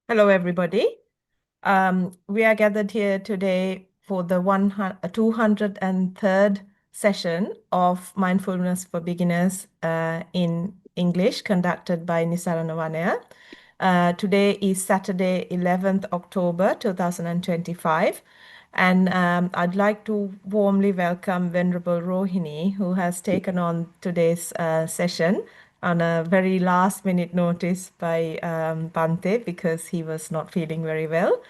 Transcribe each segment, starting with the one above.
Hello, everybody. We are gathered here today for the 203rd session of Mindfulness for Beginners in English, conducted by Nisarana Vanaya. Today is Saturday, 11th October 2025. And I'd like to warmly welcome Venerable Rohini, who has taken on today's session on a very last minute notice by Bante because he was not feeling very well.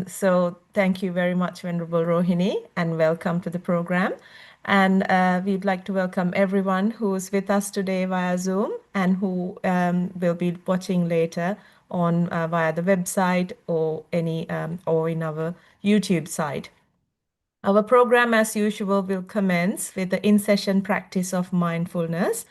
So thank you very much, Venerable Rohini, and welcome to the program. And we'd like to welcome everyone who's with us today via Zoom and who will be watching later on via the website or or in our YouTube site. Our program, as usual, will commence with the in-session practice of mindfulness,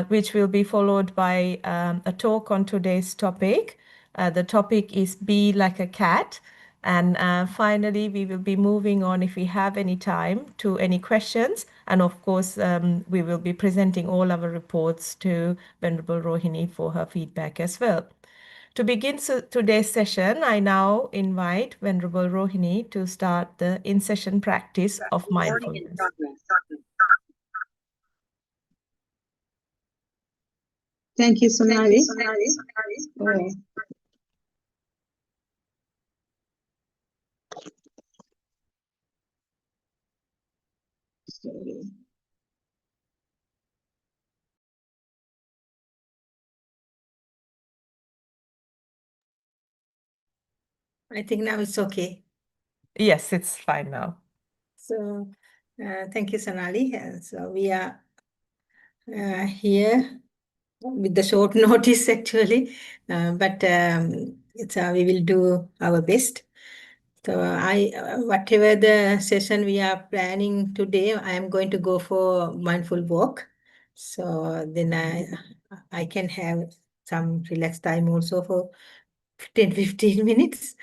which will be followed by a talk on today's topic. The topic is Be Like a Cat. And finally, we will be moving on, if we have any time, to any questions. And of course, we will be presenting all our reports to Venerable Rohini for her feedback as well. To begin today's session, I now invite Venerable Rohini to start the in-session practice of mindfulness. Thank you, Sonali. Sorry. I think now it's okay. Yes, it's fine now. So, thank you, Sonali. So we are here with the short notice, actually, but we will do our best. So whatever the session we are planning today, I am going to go for mindful walk. So then I can have some relaxed time also for 10-15 minutes.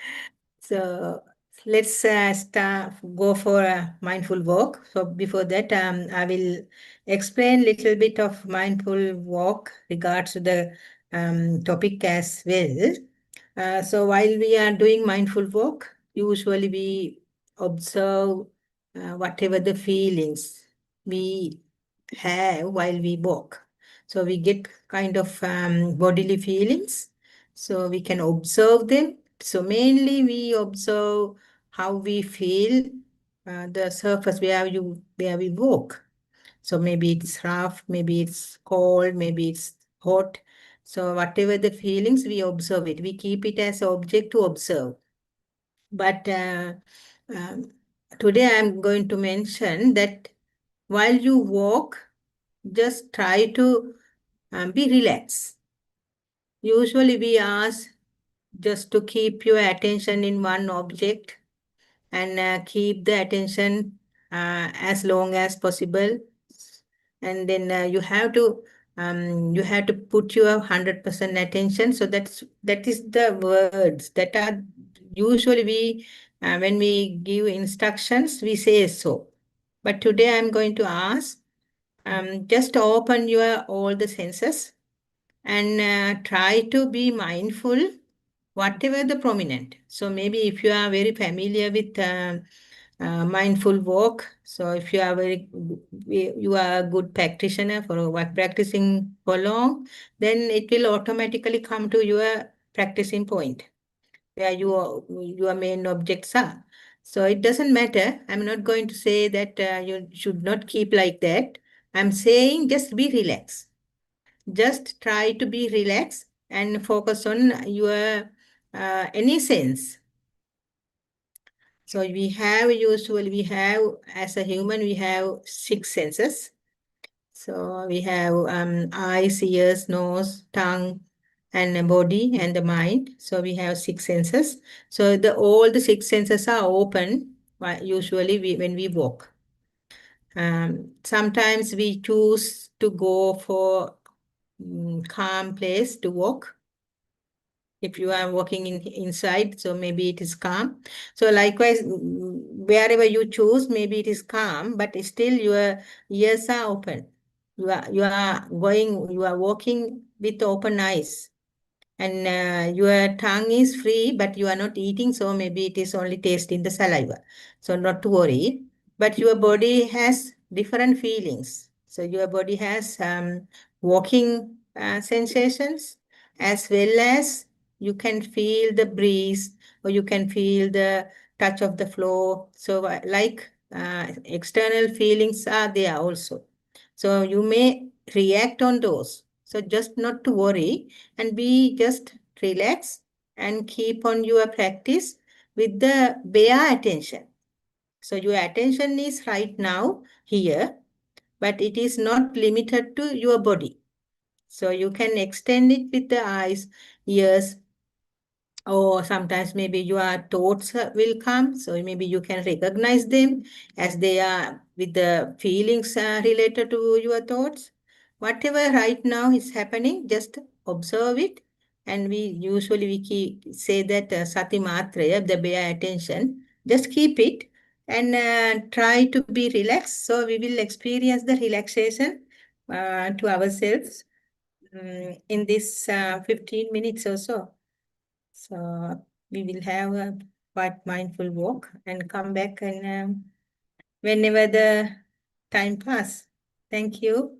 So let's go for a mindful walk. So before that, I will explain a little bit of mindful walk regards to the topic as well. So while we are doing mindful walk, usually we observe whatever the feelings we have while we walk. So we get kind of bodily feelings. So we can observe them. So mainly we observe how we feel the surface where we walk. So maybe it's rough, maybe it's cold, maybe it's hot. So whatever the feelings, we observe it. We keep it as an object to observe. But um, today I'm going to mention that while you walk, just try to be relaxed. Usually we ask just to keep your attention in one object and keep the attention as long as possible. And then you have to put your 100% attention. So that is the words that are usually when we give instructions, we say so. But today I'm going to ask, just open your all the senses and try to be mindful, whatever the prominent. So maybe if you are very familiar with mindful walk, so if you are you are a good practitioner for practicing for long, then it will automatically come to your practicing point where your main objects are. So it doesn't matter. I'm not going to say that you should not keep like that. I'm saying just be relaxed. Just try to be relaxed and focus on your any sense. So we have as a human, we have 6 senses. So we have eyes, ears, nose, tongue, and the body and the mind. So we have 6 senses. So all the 6 senses are open usually when we walk. Sometimes we choose to go for calm place to walk. If you are walking inside, so maybe it is calm. So likewise, wherever you choose, maybe it is calm, but still your ears are open. You are walking with open eyes. and your tongue is free, but you are not eating, so maybe it is only tasting the saliva. So not to worry. But your body has different feelings. So your body has walking sensations, as well as you can feel the breeze, or you can feel the touch of the floor. So like external feelings are there also. So you may react on those. So just not to worry, and be just relax and keep on your practice with the bare attention. So your attention is right now here, but it is not limited to your body. So you can extend it with the eyes, ears, or sometimes maybe your thoughts will come. So maybe you can recognize them as they are with the feelings related to your thoughts. Whatever right now is happening, just observe it. And we say that Sati Matraya, the bare attention, just keep it and try to be relaxed. So we will experience the relaxation to ourselves in this 15 minutes or so. So we will have a quite mindful walk and come back and whenever the time pass. Thank you.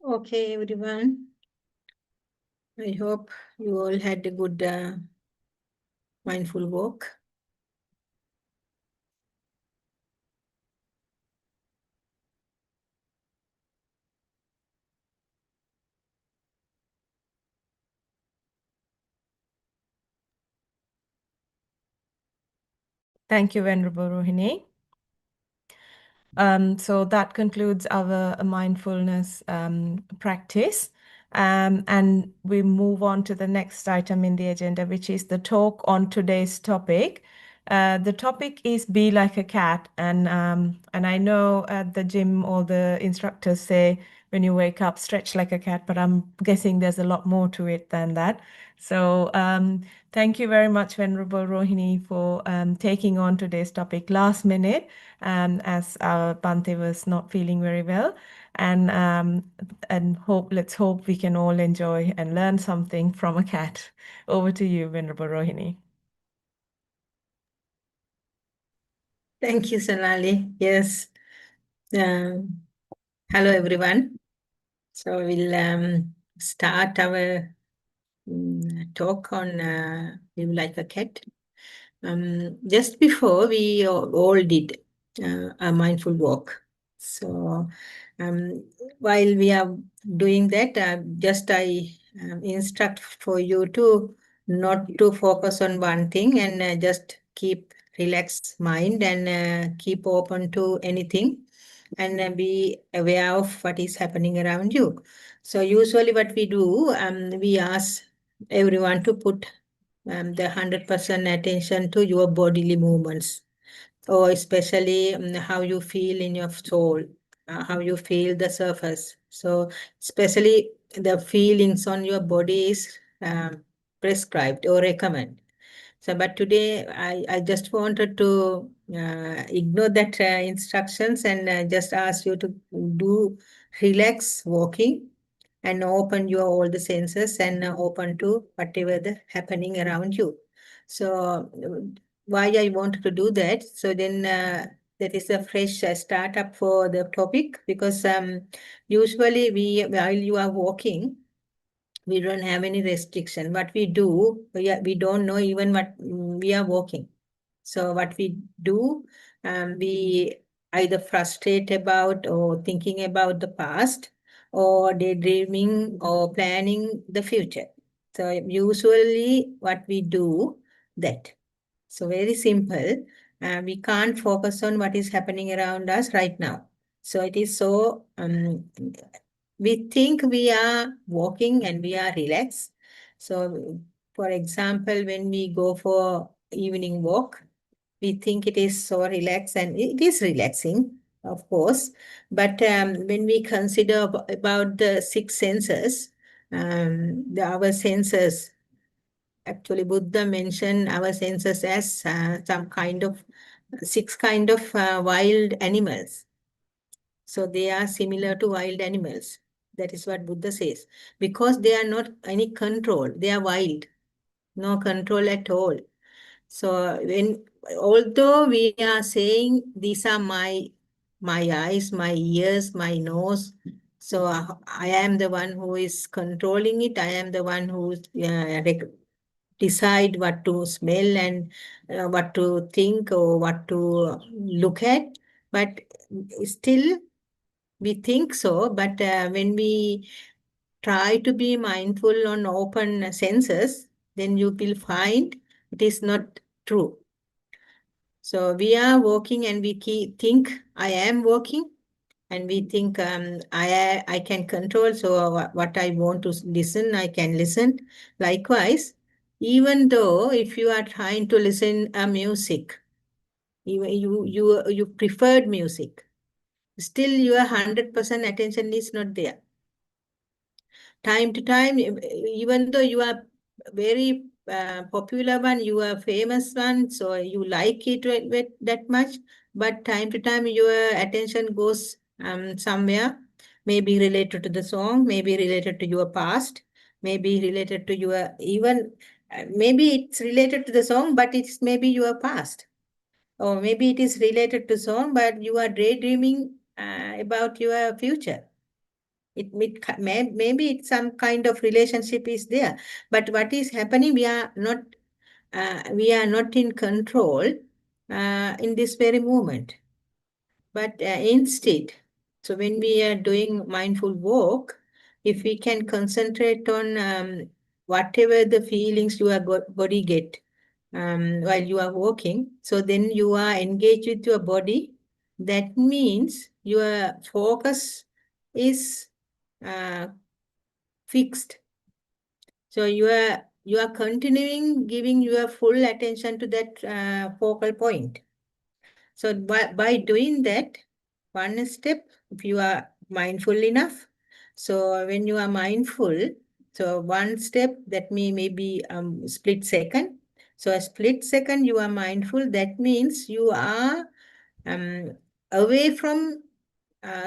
Okay, everyone. I hope you all had a good mindful walk. Thank you, Venerable Rohini. So that concludes our mindfulness practice. And we move on to the next item in the agenda, which is the talk on today's topic. The topic is be like a cat. And I know at the gym, all the instructors say when you wake up, stretch like a cat, but I'm guessing there's a lot more to it than that. So thank you very much, Venerable Rohini, for taking on today's topic last minute, as our Bante was not feeling very well. And let's hope we can all enjoy and learn something from a cat. Over to you, Venerable Rohini. Thank you, Sonali. Yes. Hello, everyone. So we'll start our talk on live like a cat. Just before we all did a mindful walk. So while we are doing that, I instruct for you to not to focus on one thing and just keep relaxed mind and keep open to anything and be aware of what is happening around you. So usually what we do, we ask everyone to put the 100% attention to your bodily movements, or especially how you feel in your soul, how you feel the surface. So especially the feelings on your body is prescribed or recommended. So, but today I just wanted to ignore that instructions and just ask you to do relax walking and open your all the senses and open to whatever the happening around you. So, why I wanted to do that? So then that is a fresh startup for the topic, because usually while you are walking, we don't have any restriction. What we do, we don't know even what we are walking. So what we do, we either frustrate about or thinking about the past, or daydreaming or planning the future. So usually what we do that. So very simple. We can't focus on what is happening around us right now. So it is so, we think we are walking and we are relaxed. So for example, when we go for evening walk, we think it is so relaxed, and it is relaxing, of course. But when we consider about the six senses, our senses, actually, Buddha mentioned our senses as some kind of six kind of wild animals. So they are similar to wild animals. That is what Buddha says. Because they are not any control, they are wild, no control at all. So although we are saying these are my eyes, my ears, my nose, so I am the one who is controlling it. I am the one who decide what to smell and what to think or what to look at. But still, we think so. But when we try to be mindful on open senses, then you will find it is not true. So we are walking and we think I am walking, and we think I can control. So what I want to listen, I can listen. Likewise, even though if you are trying to listen a music, you preferred music, still your 100% attention is not there. Time to time, even though you are very popular one, you are famous one, so you like it that much, but time to time your attention goes somewhere, maybe related to the song, maybe related to your past, maybe related to your even maybe it's related to the song, but it's maybe your past, or maybe it is related to song, but you are daydreaming about your future. Maybe it's some kind of relationship is there, but what is happening, we are not in control in this very moment. But instead, so when we are doing mindful walk, if we can concentrate on whatever the feelings your body get while you are walking, so then you are engaged with your body. That means your focus is fixed. So you are continuing giving your full attention to that focal point. So by doing that, one step, if you are mindful enough, so when you are mindful, so one step, that maybe split second. So a split second you are mindful, that means you are away from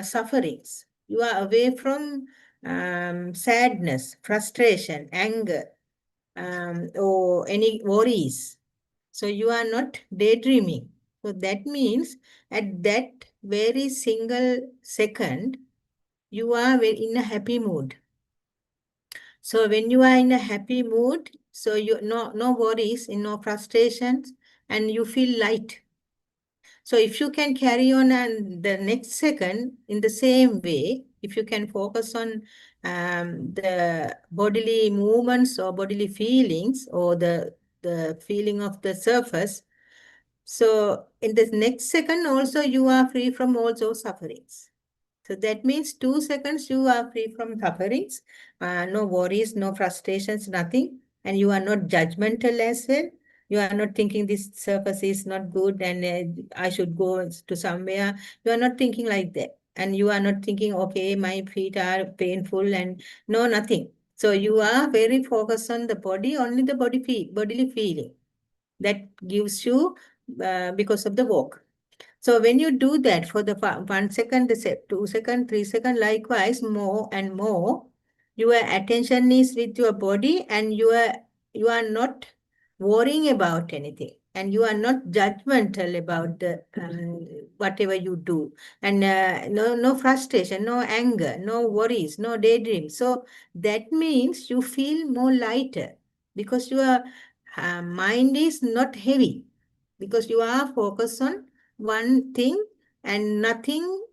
sufferings. You are away from sadness, frustration, anger, or any worries. So you are not daydreaming. So that means at that very single second, you are in a happy mood. So when you are in a happy mood, so you no worries, no frustrations, and you feel light. So if you can carry on and the next second in the same way, if you can focus on the bodily movements or bodily feelings or the feeling of the surface, so in the next second also you are free from all those sufferings. So that means 2 seconds you are free from sufferings, no worries, no frustrations, nothing. And you are not judgmental as well. You are not thinking this surface is not good and I should go to somewhere. You are not thinking like that. And you are not thinking, okay, my feet are painful and no, nothing. So you are very focused on the body, only the bodily feeling that gives you because of the walk. So when you do that for the 1 second, 2 second, 3 second, likewise, more and more, your attention is with your body and you are not worrying about anything. And you are not judgmental about the whatever you do. And no frustration, no anger, no worries, no daydream. So that means you feel more lighter because your mind is not heavy, because you are focused on one thing and nothing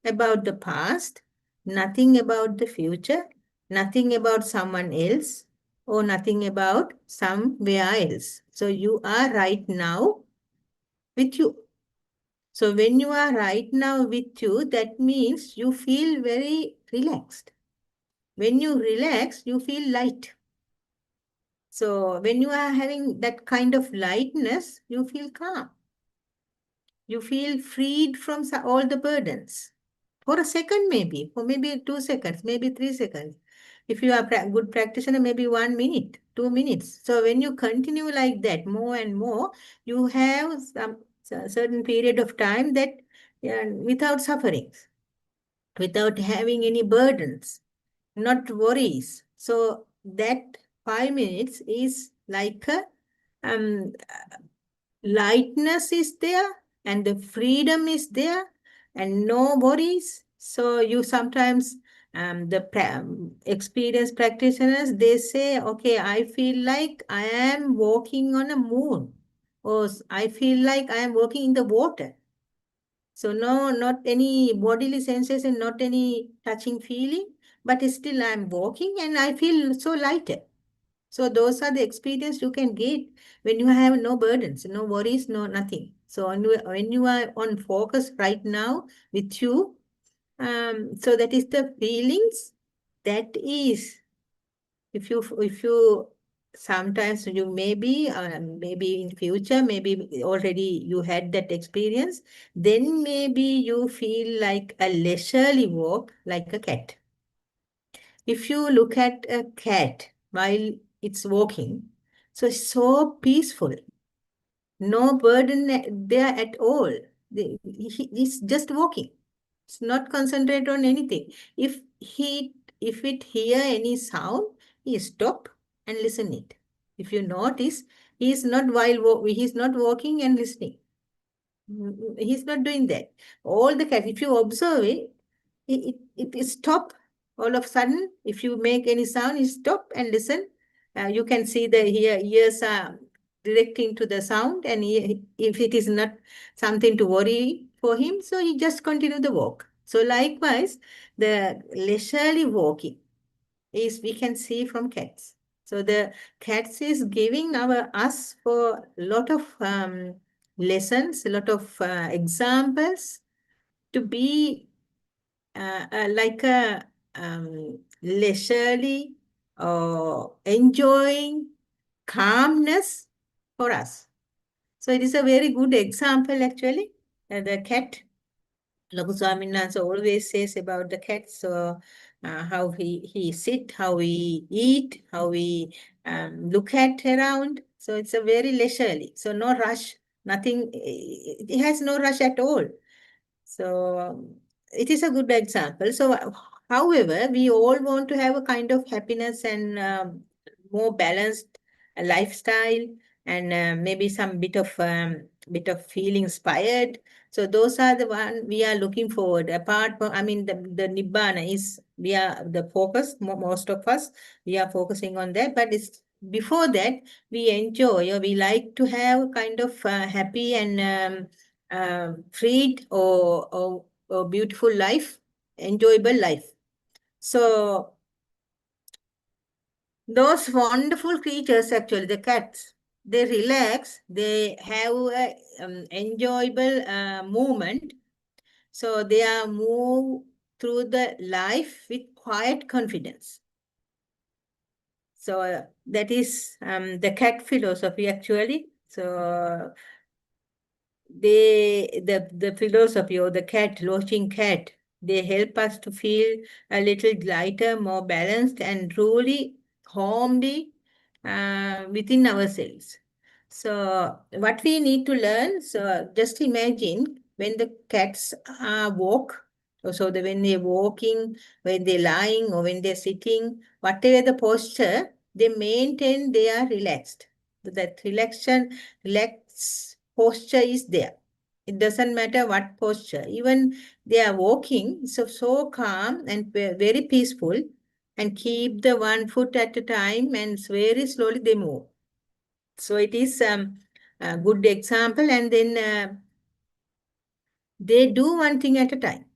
about the past, nothing about the future, nothing about someone else, or nothing about somewhere else. So you are right now with you. So when you are right now with you, that means you feel very relaxed. When you relax, you feel light. So when you are having that kind of lightness, you feel calm. You feel freed from all the burdens. For a second, maybe, for maybe 2 seconds, maybe 3 seconds. If you are a good practitioner, maybe 1 minute, 2 minutes. So when you continue like that more and more, you have some certain period of time that without sufferings, without having any burdens, not worries. So that 5 minutes is like a lightness is there and the freedom is there and no worries. So you sometimes experienced practitioners, they say, okay, I feel like I am walking on a moon, or I feel like I am walking in the water. So no, not any bodily sensation, not any touching feeling, but still I am walking and I feel so lighter. So those are the experience you can get when you have no burdens, no worries, no nothing. So when you are on focus right now with you, so that is the feelings. That is, if you sometimes you maybe in future, maybe already you had that experience, then maybe you feel like a leisurely walk like a cat. If you look at a cat while it's walking, so it's so peaceful, no burden there at all. He's just walking. It's not concentrate on anything. If it hear any sound, he stop and listen it. If you notice, he's not walking and listening. He's not doing that. All the cat, if you observe it, it stop all of a sudden, if you make any sound, you stop and listen. You can see the ears are directing to the sound, and if it is not something to worry for him, so he just continue the walk. So likewise, the leisurely walking is we can see from cats. So the cats is giving us for a lot of lessons, a lot of examples to be like a leisurely or enjoying calmness for us. So it is a very good example actually. The cat, Lagu Swaminathan always says about the cat. So how he sit, how he eat, how we look at around. So it's a very leisurely. So no rush, nothing. It has no rush at all. So it is a good example. So, however, we all want to have a kind of happiness and more balanced lifestyle, and maybe some bit of feeling inspired. So those are the one we are looking forward. Apart from, I mean, the nibbana is we are the focus. Most of us we are focusing on that, but it's before that we enjoy or we like to have kind of happy and freed or beautiful life, enjoyable life. So those wonderful creatures, actually, the cats, they relax, they have a enjoyable movement. So they are move through the life with quiet confidence. So that is the cat philosophy, actually. So the philosophy or the cat, watching cat, they help us to feel a little lighter, more balanced, and truly homely within ourselves. So what we need to learn, so just imagine when the cats walk, so when they're walking, when they're lying, or when they're sitting, whatever the posture, they maintain, they are relaxed. That relaxed posture is there. It doesn't matter what posture. Even they are walking, so calm and very peaceful, and keep the one foot at a time, and very slowly they move. So it is a good example. And then they do one thing at a time.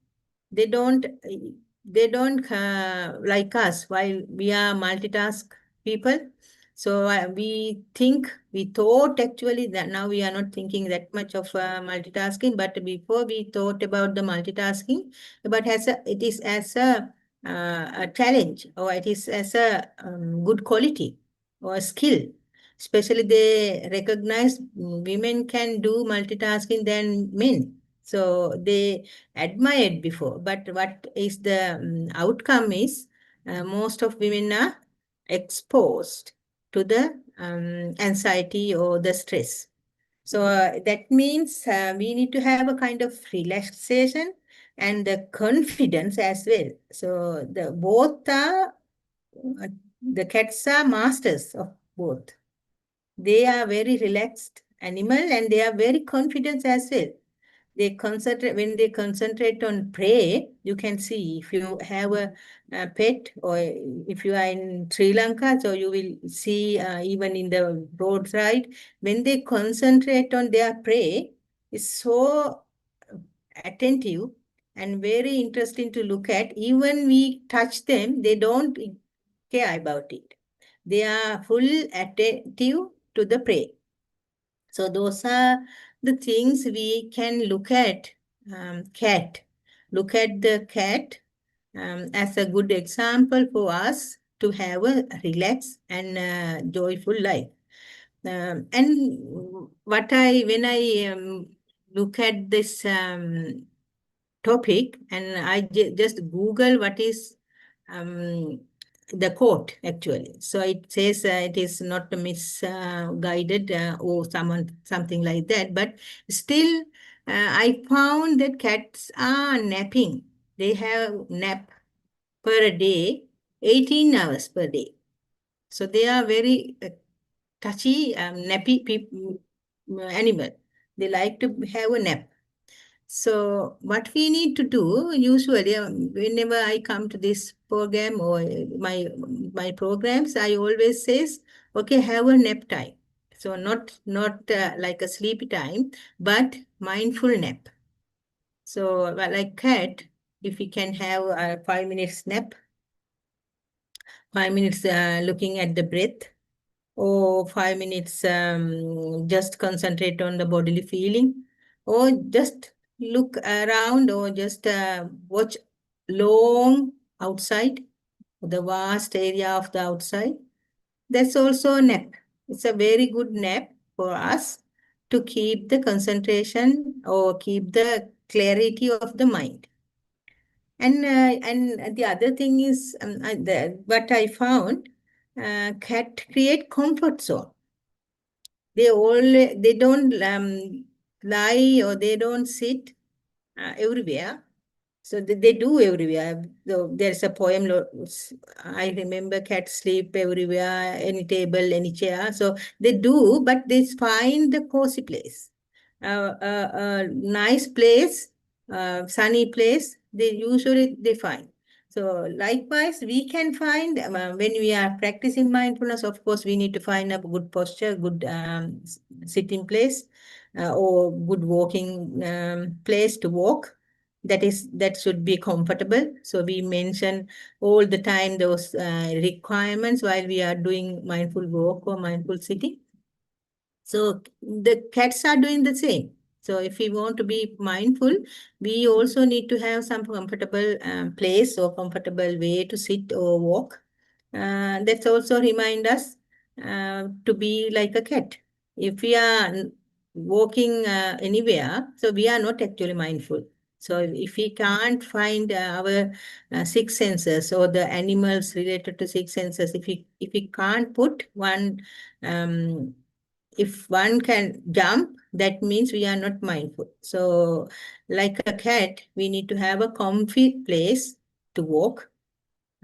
They don't like us while we are multitask people. So we thought actually that now we are not thinking that much of multitasking, but before we thought about the multitasking, but it is as a challenge, or it is as a good quality or a skill. Especially they recognize women can do multitasking than men. So they admired before, but what is the outcome is most of women are exposed to the anxiety or the stress. So that means we need to have a kind of relaxation and the confidence as well. So the cats are masters of both. They are very relaxed animal, and they are very confident as well. When they concentrate on prey, you can see if you have a pet, or if you are in Sri Lanka, so you will see even in the roadside, when they concentrate on their prey, it's so attentive and very interesting to look at. Even we touch them, they don't care about it. They are full attentive to the prey. So those are the things we can look at. Cat. Look at the cat as a good example for us to have a relaxed and joyful life. And when I look at this topic, and I just Google what is the quote actually. So it says it is not misguided or something like that, but still I found that cats are napping. They have nap per day, 18 hours per day. So they are very touchy, nappy animal. They like to have a nap. So what we need to do usually, whenever I come to this program or my programs, I always says, okay, have a nap time. So not like a sleepy time, but mindful nap. So like cat, if we can have a 5 minutes nap, 5 minutes looking at the breath, or 5 minutes just concentrate on the bodily feeling, or just look around, or just watch long outside, the vast area of the outside. That's also a nap. It's a very good nap for us to keep the concentration or keep the clarity of the mind. And the other thing is, what I found, cat create comfort zone. They don't lie, or they don't sit everywhere. So they do everywhere. So there's a poem, I remember, cats sleep everywhere, any table, any chair. So they do, but they find the cozy place, a nice place, sunny place. They find. So likewise, we can find, when we are practicing mindfulness. Of course, we need to find a good posture, good sitting place, or good walking place to walk. That should be comfortable. So we mention all the time those requirements while we are doing mindful walk or mindful sitting. So the cats are doing the same. So if we want to be mindful, we also need to have some comfortable place or comfortable way to sit or walk. That's also remind us to be like a cat. If we are walking anywhere, so we are not actually mindful. So if we can't find our six senses, or the animals related to six senses, if we can't put one, if one can jump, that means we are not mindful. So like a cat, we need to have a comfy place to walk,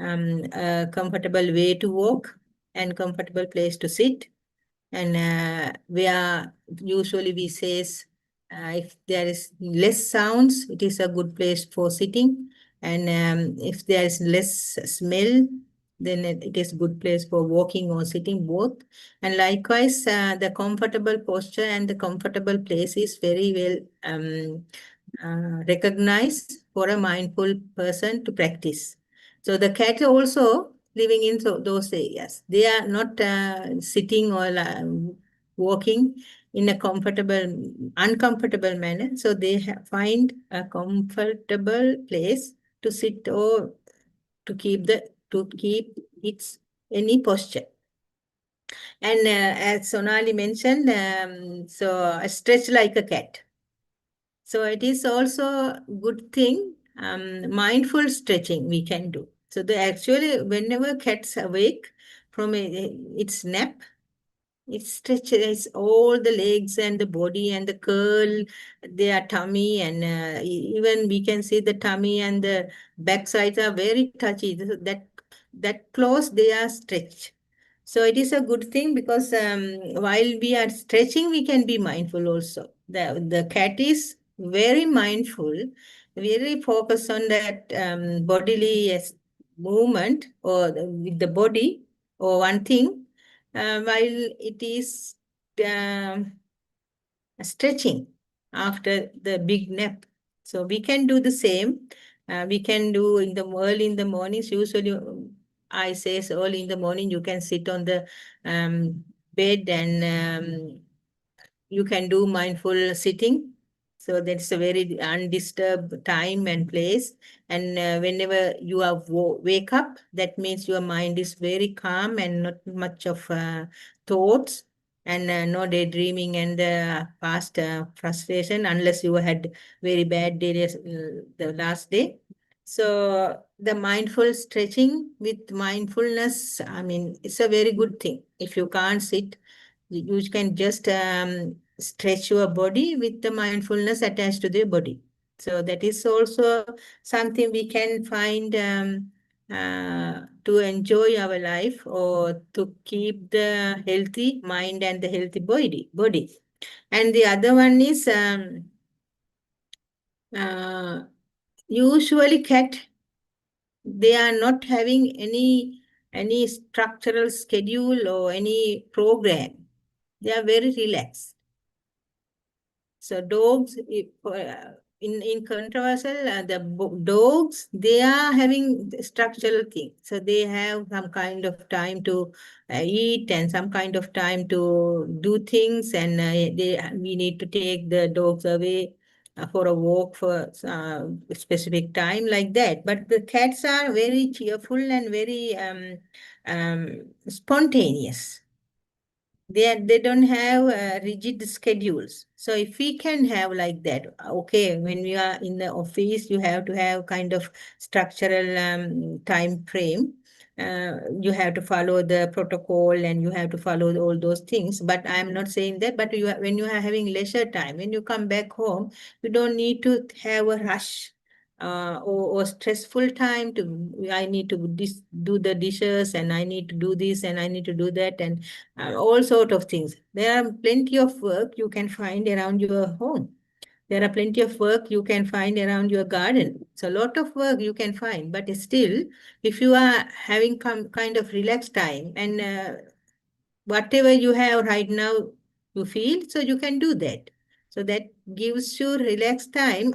a comfortable way to walk, and comfortable place to sit. And where usually we says, if there is less sounds, it is a good place for sitting. And if there is less smell, then it is good place for walking or sitting both. And likewise, the comfortable posture and the comfortable place is very well recognized for a mindful person to practice. So the cat also living in those areas. They are not sitting or walking in a uncomfortable manner. So they find a comfortable place to sit, or to keep its any posture. And as Sonali mentioned, so stretch like a cat. So it is also a good thing, mindful stretching we can do. So actually, whenever cat's awake from its nap, it stretches all the legs and the body and the curl, their tummy, and even we can see the tummy and the backsides are very touchy. That close they are stretched. So it is a good thing, because while we are stretching, we can be mindful also. The cat is very mindful, very focused on that bodily movement, or with the body, or one thing, while it is um, stretching after the big nap. So we can do the same. We can do early in the mornings. Usually, I say so early in the morning, you can sit on the bed, and you can do mindful sitting. So that's a very undisturbed time and place. And whenever you are wake up, that means your mind is very calm and not much of thoughts, and no daydreaming and past frustration, unless you had very bad day the last day. So the mindful stretching with mindfulness, I mean, it's a very good thing. If you can't sit, you can just stretch your body with the mindfulness attached to the body. So that is also something we can find to enjoy our life, or to keep the healthy mind and the healthy body. And the other one is Usually cat, they are not having any structural schedule or any program. They are very relaxed. So dogs, in controversial, dogs, they are having the structural thing. So they have some kind of time to eat and some kind of time to do things, and we need to take the dogs away for a walk for a specific time like that. But the cats are very cheerful and very spontaneous. They don't have rigid schedules. So if we can have like that, okay, when we are in the office, you have to have kind of structural time frame. You have to follow the protocol and you have to follow all those things. But I'm not saying that. But when you are having leisure time, when you come back home, you don't need to have a rush or stressful time to I need to do the dishes and I need to do this and I need to do that and all sort of things. There are plenty of work you can find around your home. There are plenty of work you can find around your garden. So a lot of work you can find, but still, if you are having kind of relaxed time and whatever you have right now, you feel, so you can do that. So that gives you relaxed time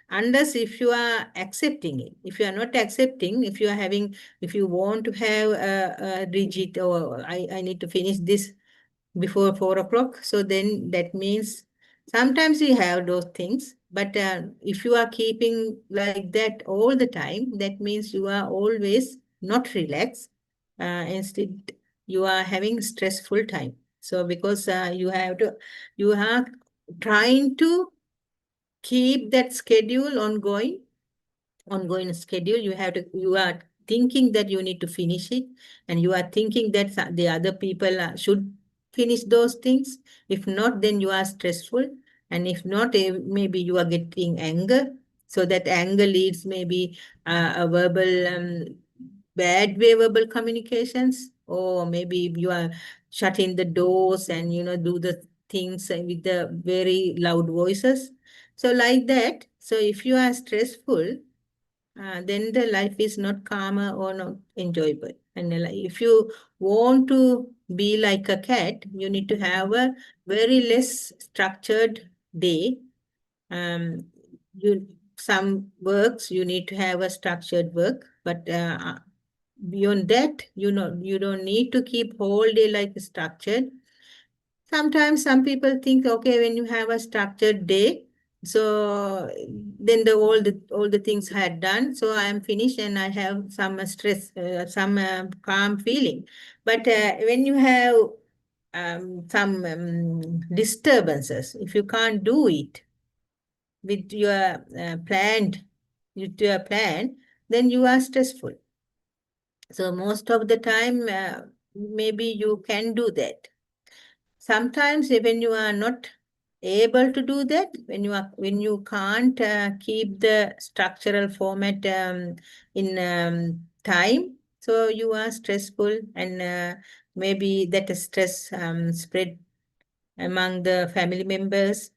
unless if you are accepting it. If you are not accepting, if you want to have a rigid, or I need to finish this before 4 o'clock. So then that means sometimes we have those things, but if you are keeping like that all the time, that means you are always not relaxed. Instead, you are having stressful time. So because you are trying to keep that schedule ongoing schedule. You are thinking that you need to finish it, and you are thinking that the other people should finish those things. If not, then you are stressful, and if not, maybe you are getting anger. So that anger leads maybe a verbal bad way verbal communications, or maybe you are shutting the doors and do the things with the very loud voices. So like that. So if you are stressful, then the life is not calmer or not enjoyable. And if you want to be like a cat, you need to have a very less structured day. Um, you some works you need to have a structured work, but beyond that, you don't need to keep whole day like structured. Sometimes some people think, okay, when you have a structured day, so then all the things had done, so I am finished and I have some stress, some calm feeling. But when you have some disturbances, if you can't do it with your with your plan, then you are stressful. So most of the time, maybe you can do that. Sometimes when you are not able to do that, when you can't keep the structural format in time, so you are stressful, and maybe that stress spread among the family members.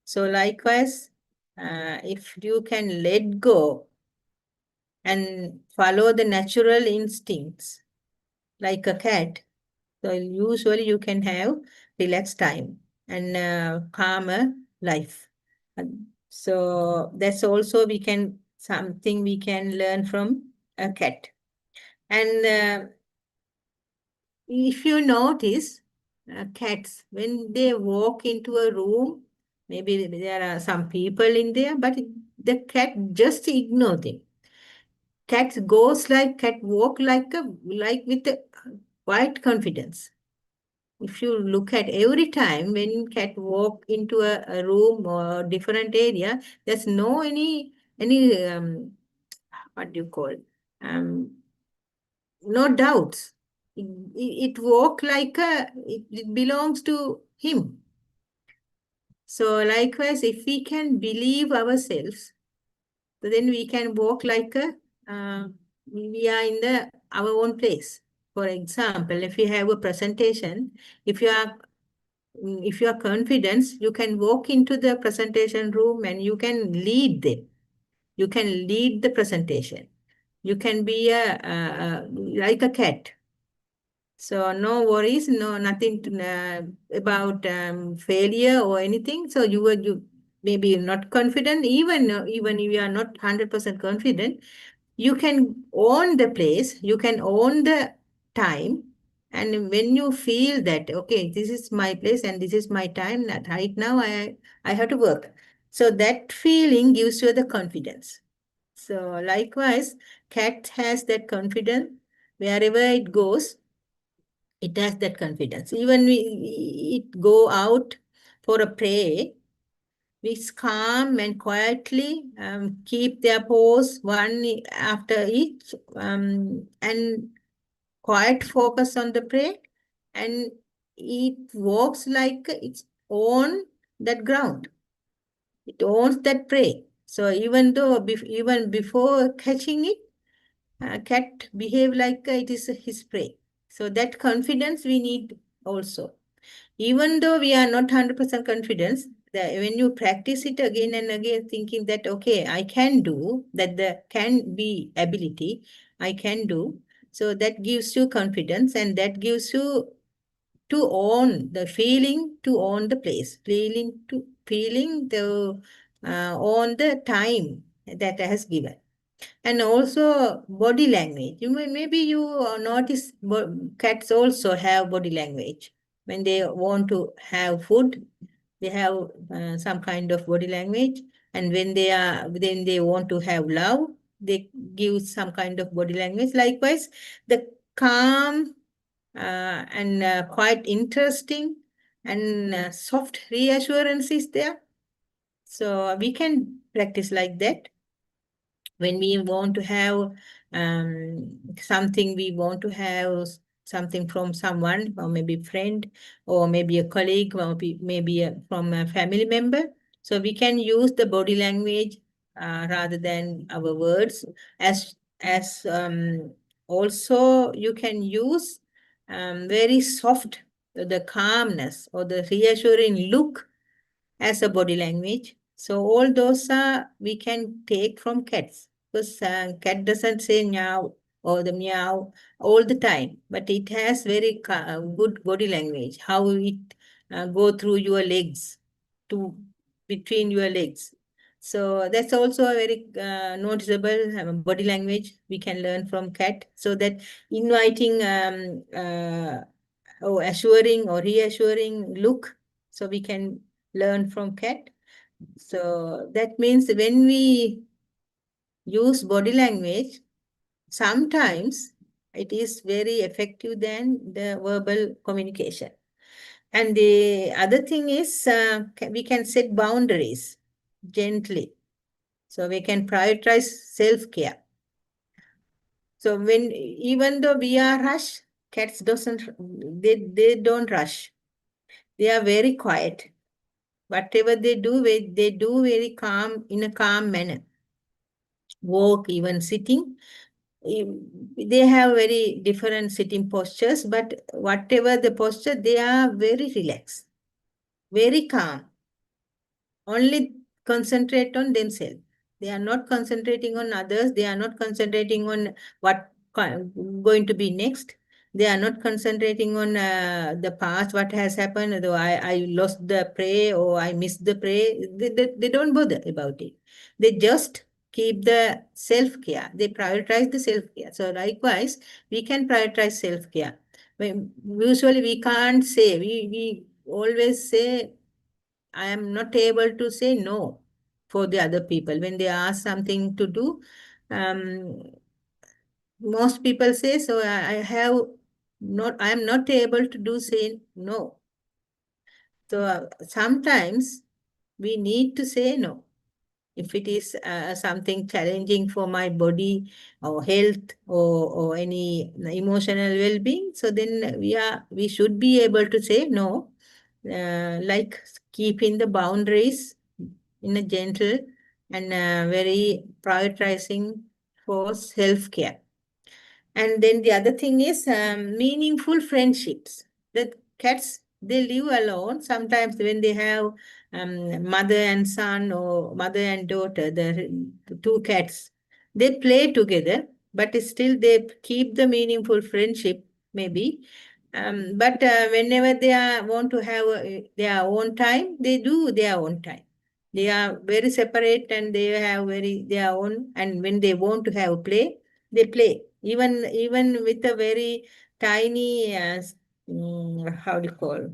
So likewise, if you can let go and follow the natural instincts like a cat, so usually you can have relaxed time and calmer life. So that's also something we can learn from a cat. And if you notice, cats, when they walk into a room, maybe there are some people in there, but the cat just ignore them. Cat walk like with a quiet confidence. If you look at every time when cat walk into a room or different area, there's no any what do you call, um no doubts. It walk like it belongs to him. So likewise, if we can believe ourselves, then we can walk like we are in our own place. For example, if you have a presentation, if you are if you are confident, you can walk into the presentation room and you can lead them. You can lead the presentation. You can be like a cat. So no worries, no nothing about failure or anything. So you maybe not confident, even if you are not 100% confident, you can own the place, you can own the time. And when you feel that, okay, this is my place and this is my time, that right now I have to work. So that feeling gives you the confidence. So likewise, cat has that confidence wherever it goes. It has that confidence. Even it go out for a prey, we calm and quietly keep their pose one after each, and quiet focus on the prey, and it walks like it's on that ground. It owns that prey. So even though even before catching it, cat behave like it is his prey. So that confidence we need also. Even though we are not 100% confident, that when you practice it again and again, thinking that, okay, I can do, that the can be ability, I can do. So that gives you confidence, and that gives you to own the feeling, to own the place, feeling the on the time that has given. And also body language. Maybe you notice cats also have body language. When they want to have food, they have some kind of body language. And when they want to have love, they give some kind of body language. Likewise, the calm and quite interesting and soft reassurance is there. So we can practice like that. When we want to have something, we want to have something from someone, or maybe friend, or maybe a colleague, or maybe from a family member. So we can use the body language rather than our words. As also you can use very soft, the calmness or the reassuring look as a body language. So all those are we can take from cats, because cat doesn't say meow or the meow all the time, but it has very good body language. How it go through your legs, to between your legs. So that's also a very noticeable body language we can learn from cat. So that inviting or assuring or reassuring look, so we can learn from cat. So that means when we use body language, sometimes it is very effective than the verbal communication. And the other thing is we can set boundaries gently. So we can prioritize self-care. So when even though we are rush, cats doesn't they don't rush. They are very quiet. Whatever they do very calm, in a calm manner. Walk, even sitting. They have very different sitting postures, but whatever the posture, they are very relaxed, very calm. Only concentrate on themselves. They are not concentrating on others. They are not concentrating on what going to be next. They are not concentrating on the past, what has happened, though I lost the prey or I missed the prey. They don't bother about it. They just keep the self-care. They prioritize the self-care. So likewise, we can prioritize self-care. Usually we can't say, we always say, I am not able to say no for the other people. When they ask something to do, um, most people say, so I am not able to do say no. So sometimes we need to say no. If it is something challenging for my body or health or any emotional well-being, so then we should be able to say no, like keeping the boundaries in a gentle and very prioritizing for self-care. And then the other thing is meaningful friendships. The cats They live alone. Sometimes when they have mother and son or mother and daughter, the two cats, they play together, but still they keep the meaningful friendship, maybe. But whenever they want to have their own time, they do their own time. They are very separate and they have very their own. And when they want to have play, they play. Even with a very tiny, how do you call,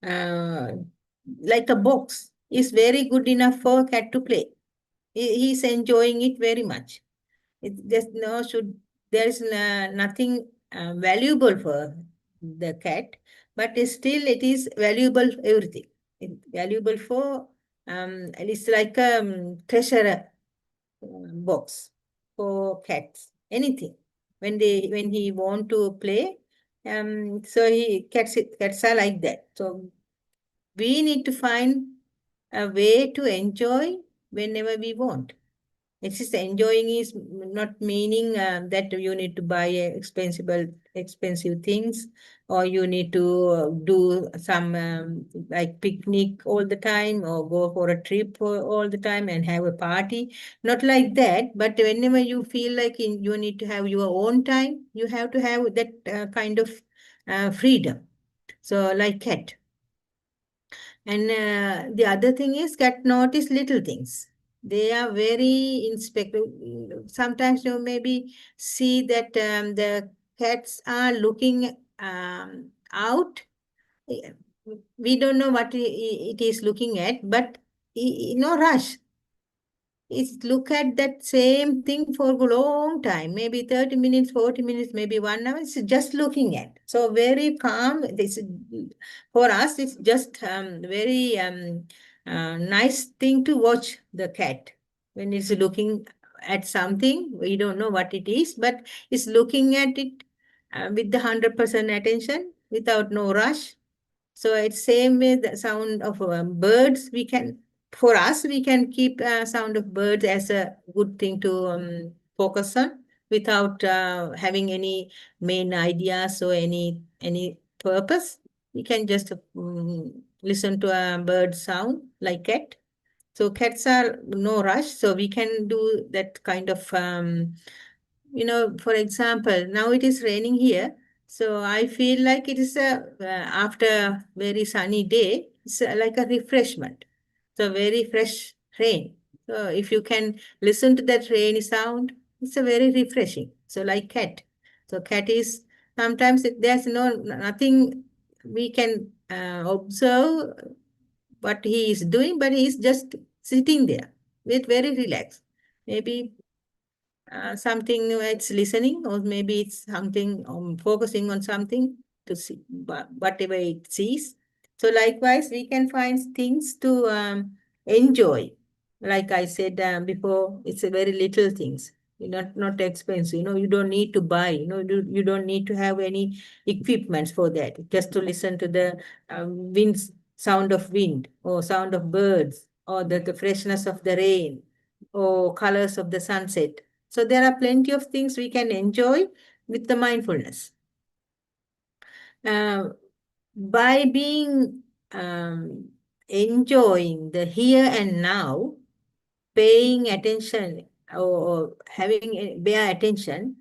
uh, like a box, is very good enough for a cat to play. He's enjoying it very much. It just no should there is nothing valuable for the cat, but still it is valuable everything. It valuable for it's like a treasure box for cats. Anything when he want to play, so he cats are like that. So we need to find a way to enjoy whenever we want. It's just enjoying is not meaning that you need to buy expensive things, or you need to do some like picnic all the time, or go for a trip all the time and have a party. Not like that, but whenever you feel like you need to have your own time, you have to have that kind of freedom. So like cat. And the other thing is cat notice little things. They are very inspective. Sometimes you maybe see that the cats are looking out. Eh, We don't know what it is looking at, but no rush. Is look at that same thing for a long time, maybe 30 minutes, 40 minutes, maybe 1 hour. It's just looking at. So very calm. This for us, it's just very nice thing to watch the cat when it's looking at something. We don't know what it is, but it's looking at it with the 100% attention without no rush. So it's same with the sound of birds. For us, we can keep sound of birds as a good thing to focus on without having any main ideas or any purpose. We can just listen to a bird sound like cat. So cats are no rush, so we can do that kind of for example, now it is raining here. So I feel like it is after a very sunny day, it's like a refreshment. So very fresh rain. So if you can listen to that rainy sound, it's a very refreshing. So like cat. So cat is sometimes there's nothing we can observe what he is doing, but he is just sitting there with very relaxed. Maybe something it's listening, or maybe it's something focusing on something to see whatever it sees. So likewise, we can find things to enjoy. Like I said before, it's a very little things. Not expensive. You don't need to buy. You don't need to have any equipments for that. Just to listen to the sound of wind, or sound of birds, or the freshness of the rain, or colors of the sunset. So there are plenty of things we can enjoy with the mindfulness. Uh, by being enjoying the here and now, paying attention, or having bare attention,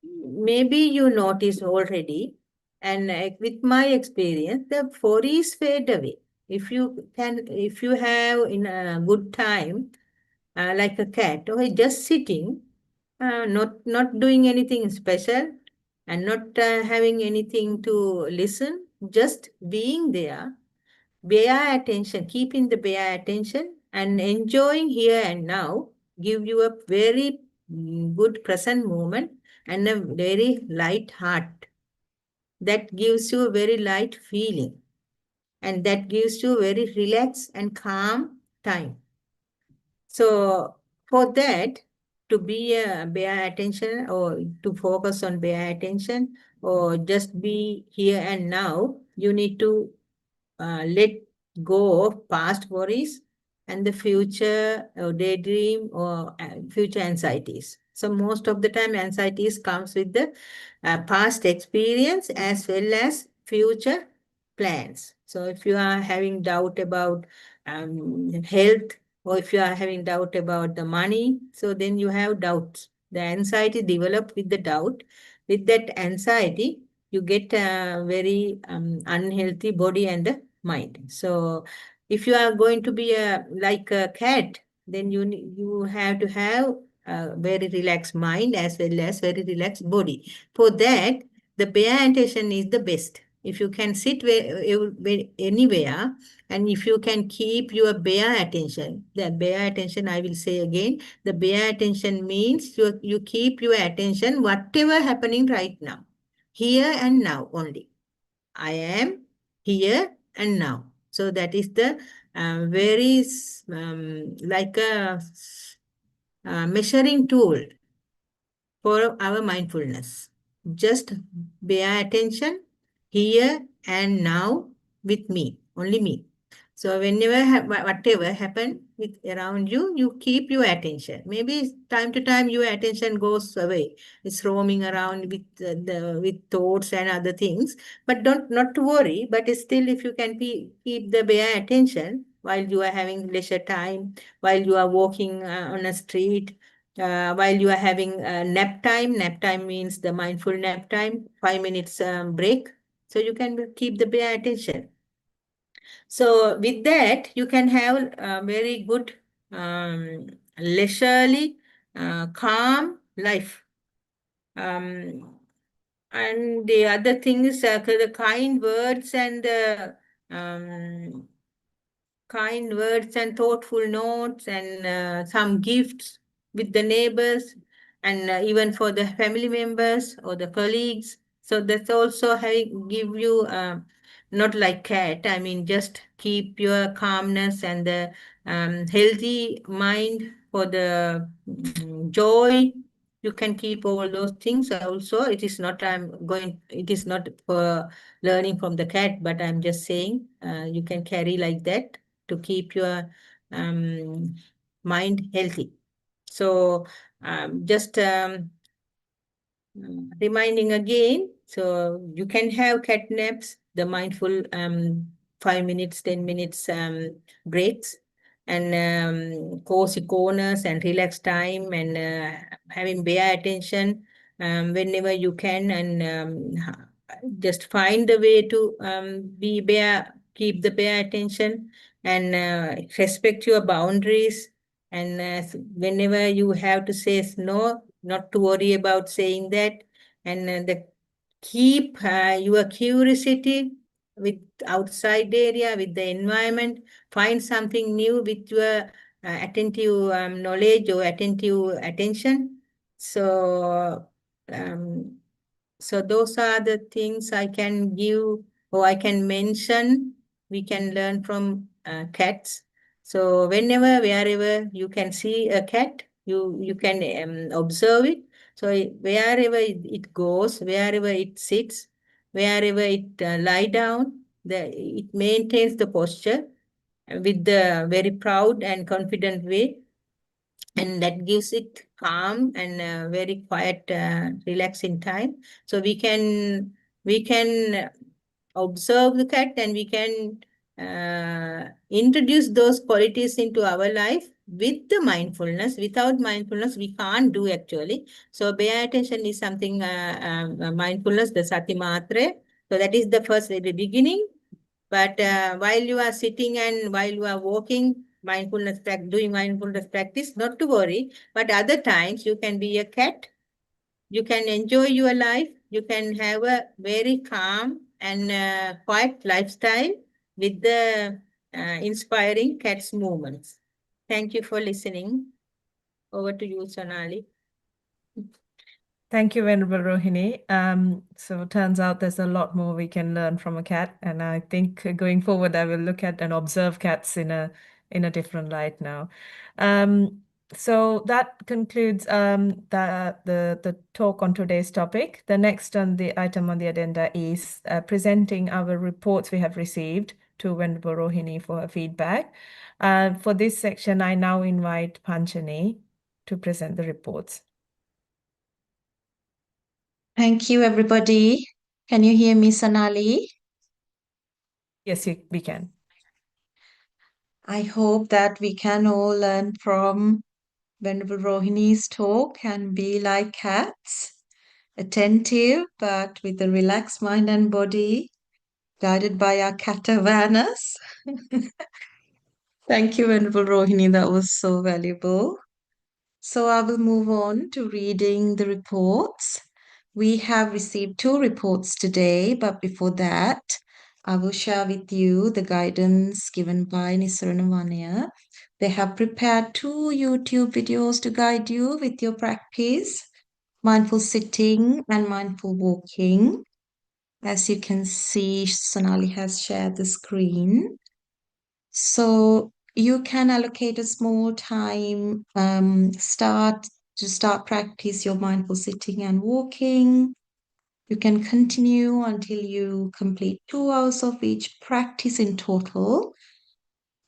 maybe you notice already, and with my experience, the worries fade away. If you have in a good time, like a cat, or just sitting, not doing anything special, and not having anything to listen, just being there, bare attention, keeping the bare attention and enjoying here and now, give you a very good present moment and a very light heart. That gives you a very light feeling, and that gives you very relaxed and calm time. So for that, to be a bare attention, or to focus on bare attention, or just be here and now, you need to let go of past worries and the future or daydream, or future anxieties. So most of the time anxieties comes with the past experience as well as future plans. So if you are having doubt about health, or if you are having doubt about the money, so then you have doubts. The anxiety developed with the doubt. With that anxiety, you get a very unhealthy body and the mind. So if you are going to be like a cat, then you have to have a very relaxed mind as well as very relaxed body. For that, the bare attention is the best. If you can sit anywhere, and if you can keep your bare attention, the bare attention, I will say again, the bare attention means you keep your attention whatever happening right now, here and now only. I am here and now. So that is the very like a measuring tool for our mindfulness. Just pay attention here and now with me, only me. So whenever whatever happen with around you, you keep your attention. Maybe time to time your attention goes away. It's roaming around with with thoughts and other things. But don't not to worry. But still, if you can keep the bare attention while you are having leisure time, while you are walking on a street, while you are having nap time means the mindful nap time, 5 minutes break. So you can keep the bare attention. So with that, you can have a very good, leisurely, calm life. And the other thing is the kind words and kind words and thoughtful notes and some gifts with the neighbors and even for the family members or the colleagues. So that's also give you not like cat. I mean, just keep your calmness and the healthy mind for the joy. You can keep all those things also. It is not it is not for learning from the cat, but I'm just saying you can carry like that to keep your mind healthy. So just reminding again, so you can have cat naps, the mindful 5 minutes, 10 minutes breaks, and cozy corners and relaxed time, and having bare attention whenever you can, and just find the way to be bare, keep the bare attention, and respect your boundaries. And whenever you have to say no, not to worry about saying that, and keep your curiosity with outside area, with the environment. Find something new with your attentive knowledge or attentive attention. So so those are the things I can give, or I can mention. We can learn from cats. So whenever, wherever you can see a cat, you can observe it. So wherever it goes, wherever it sits, wherever it lie down, it maintains the posture with the very proud and confident way, and that gives it calm and very quiet, relaxing time. So we can observe the cat, and we can introduce those qualities into our life with the mindfulness. Without mindfulness, we can't do actually. So bare attention is something, mindfulness, the Sati Matre. So that is the first, the beginning. But while you are sitting and while you are walking, doing mindfulness practice, not to worry. But other times you can be a cat. You can enjoy your life. You can have a very calm and quiet lifestyle with the inspiring cat's movements. Thank you for listening. Over to you, Sonali. Thank you, Venerable Rohini. So it turns out there's a lot more we can learn from a cat, and I think going forward I will look at and observe cats in a different light now. So that concludes the talk on today's topic. The next item on the agenda is presenting our reports we have received to Venerable Rohini for her feedback. For this section, I now invite Panchani to present the reports. Thank you, everybody. Can you hear me, Sonali? Yes, we can. I hope that we can all learn from Venerable Rohini's talk and be like cats, attentive but with a relaxed mind and body, guided by our cat awareness. Thank you, Venerable Rohini. That was so valuable. So I will move on to reading the reports. We have received 2 reports today, but before that, I will share with you the guidance given by Nisarana Vanaya. They have prepared 2 YouTube videos to guide you with your practice, mindful sitting and mindful walking. As you can see, Sonali has shared the screen. So you can allocate a small time, start practice your mindful sitting and walking. You can continue until you complete 2 hours of each practice in total.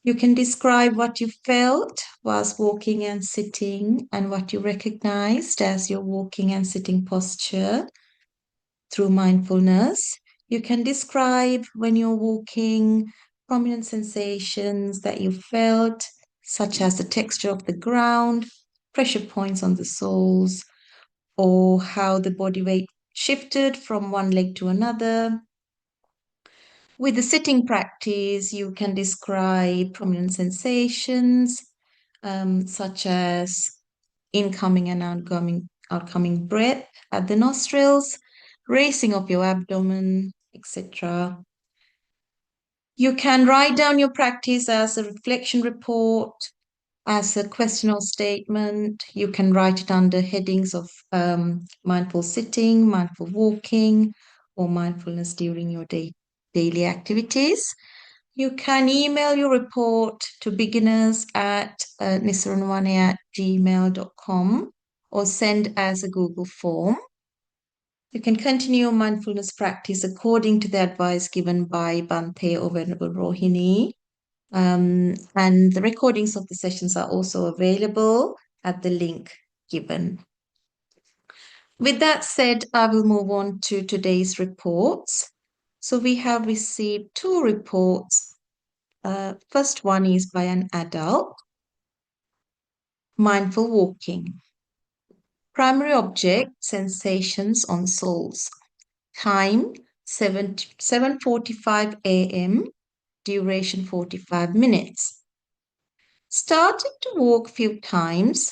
You can describe what you felt whilst walking and sitting and what you recognized as your walking and sitting posture through mindfulness. You can describe when you're walking, prominent sensations that you felt, such as the texture of the ground, pressure points on the soles, or how the body weight shifted from one leg to another. With the sitting practice, you can describe prominent sensations, such as incoming and outcoming breath at the nostrils, raising of your abdomen, etc. You can write down your practice as a reflection report, as a question or statement. You can write it under headings of mindful sitting, mindful walking, or mindfulness during your daily activities. You can email your report to beginners at nisaranwane@gmail.com or send as a Google form. You can continue your mindfulness practice according to the advice given by Bhante or Venerable Rohini. And the recordings of the sessions are also available at the link given. With that said, I will move on to today's reports. So we have received 2 reports. First one is by an adult. Mindful walking. Primary object, sensations on soles. Time, 7:45 a.m. Duration, 45 minutes. Started to walk few times,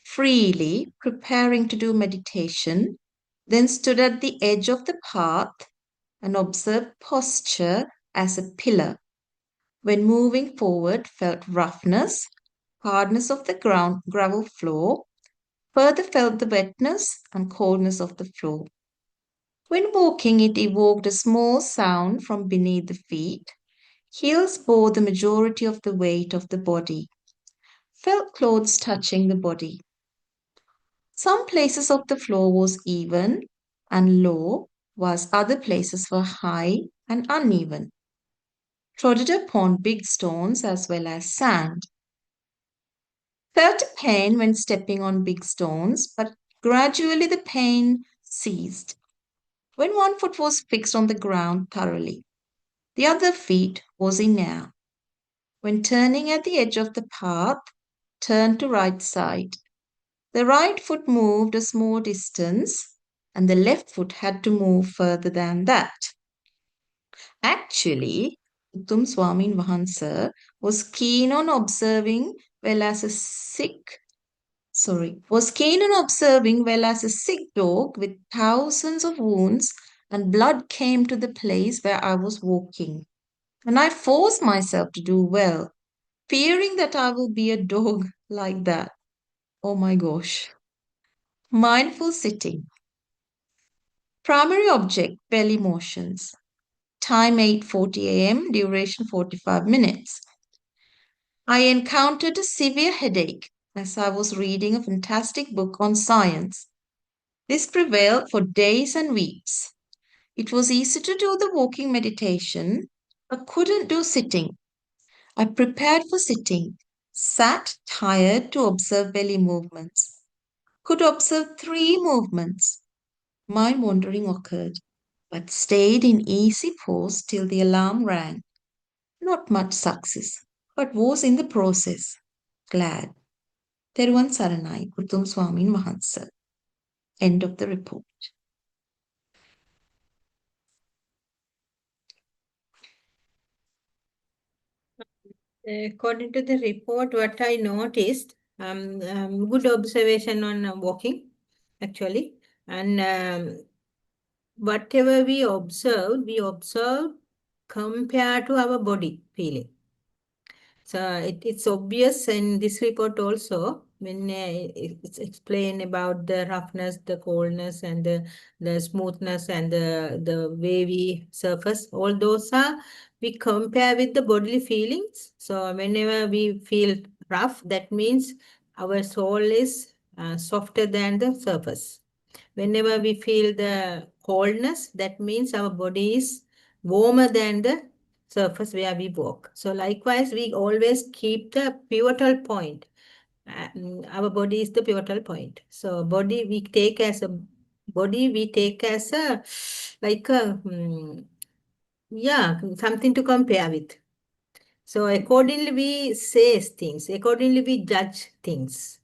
freely, preparing to do meditation, then stood at the edge of the path and observed posture as a pillar. When moving forward, felt roughness, hardness of the gravel floor, further felt the wetness and coldness of the floor. When walking, it evoked a small sound from beneath the feet. Heels bore the majority of the weight of the body. Felt clothes touching the body. Some places of the floor was even and low, whilst other places were high and uneven. Trotted upon big stones as well as sand. Felt a pain when stepping on big stones, but gradually the pain ceased. When one foot was fixed on the ground thoroughly, the other feet was in air. When turning at the edge of the path, turned to right side. The right foot moved a small distance, and the left foot had to move further than that. Actually, Uttam Swamin Vahansa was keen on observing was keen on observing well as a sick dog with thousands of wounds and blood came to the place where I was walking. And I forced myself to do well, fearing that I will be a dog like that. Oh my gosh. Mindful sitting. Primary object, belly motions. Time 8:40 a.m., duration 45 minutes. I encountered a severe headache as I was reading a fantastic book on science. This prevailed for days and weeks. It was easy to do the walking meditation, but couldn't do sitting. I prepared for sitting, sat tired to observe belly movements. Could observe 3 movements. Mind wandering occurred. but stayed in easy pose till the alarm rang. Not much success, but was in the process. Glad. Teruvan Saranai, Uthum Swamin Wahanse. End of the report. According to the report, what I noticed, good observation on walking, actually. And whatever we observe compared to our body feeling. So it's obvious in this report also, when it's explained about the roughness, the coldness, and the smoothness, and the wavy surface. All those are, we compare with the bodily feelings. So whenever we feel rough, that means our soul is softer than the surface. Whenever we feel the coldness, that means our body is warmer than the surface where we walk. So likewise, we always keep the pivotal point. Our body is the pivotal point. So body we take as a like a something to compare with. So accordingly we say things, accordingly we judge things.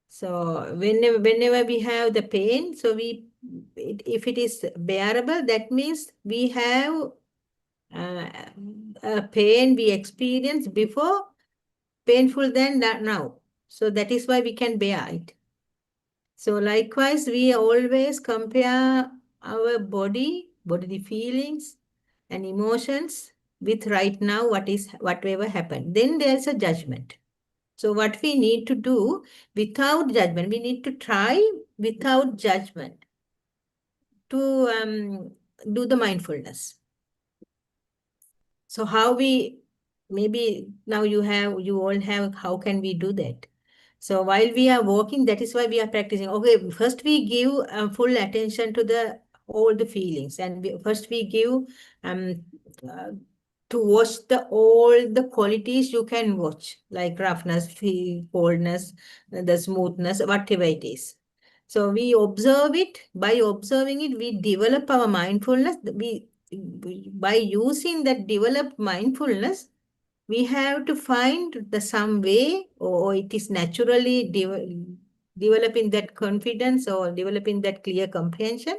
So whenever we have the pain, so if it is bearable, that means we have a pain we experienced before, painful than that now. So that is why we can bear it. So likewise, we always compare our bodily feelings and emotions with right now whatever happened. Then there's a judgment. So what we need to do without judgment, we need to try without judgment to do the mindfulness. So how maybe now you all have, how can we do that? So while we are walking, that is why we are practicing. Okay, first we give full attention to all the feelings, and first we give to watch all the qualities you can watch, like roughness, coldness, the smoothness, whatever it is. So we observe it. By observing it, we develop our mindfulness. By using that developed mindfulness, we have to find some way, or it is naturally developing that confidence or developing that clear comprehension,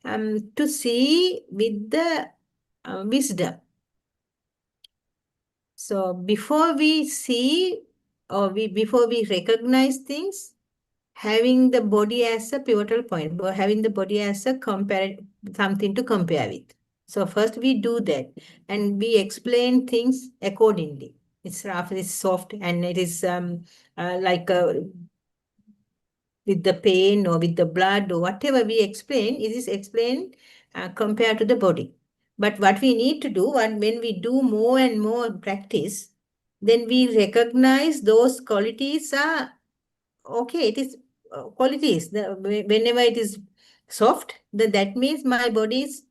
to see with the wisdom. So before we see, or before we recognize things, having the body as a pivotal point, or having the body as a something to compare with. So first we do that, and we explain things accordingly. It's rough, it's soft, and it is like with the pain or with the blood or whatever we explain, it is explained compared to the body. But what we need to do, when we do more and more practice, then we recognize those qualities are okay. It is qualities. Whenever it is soft, that means my body is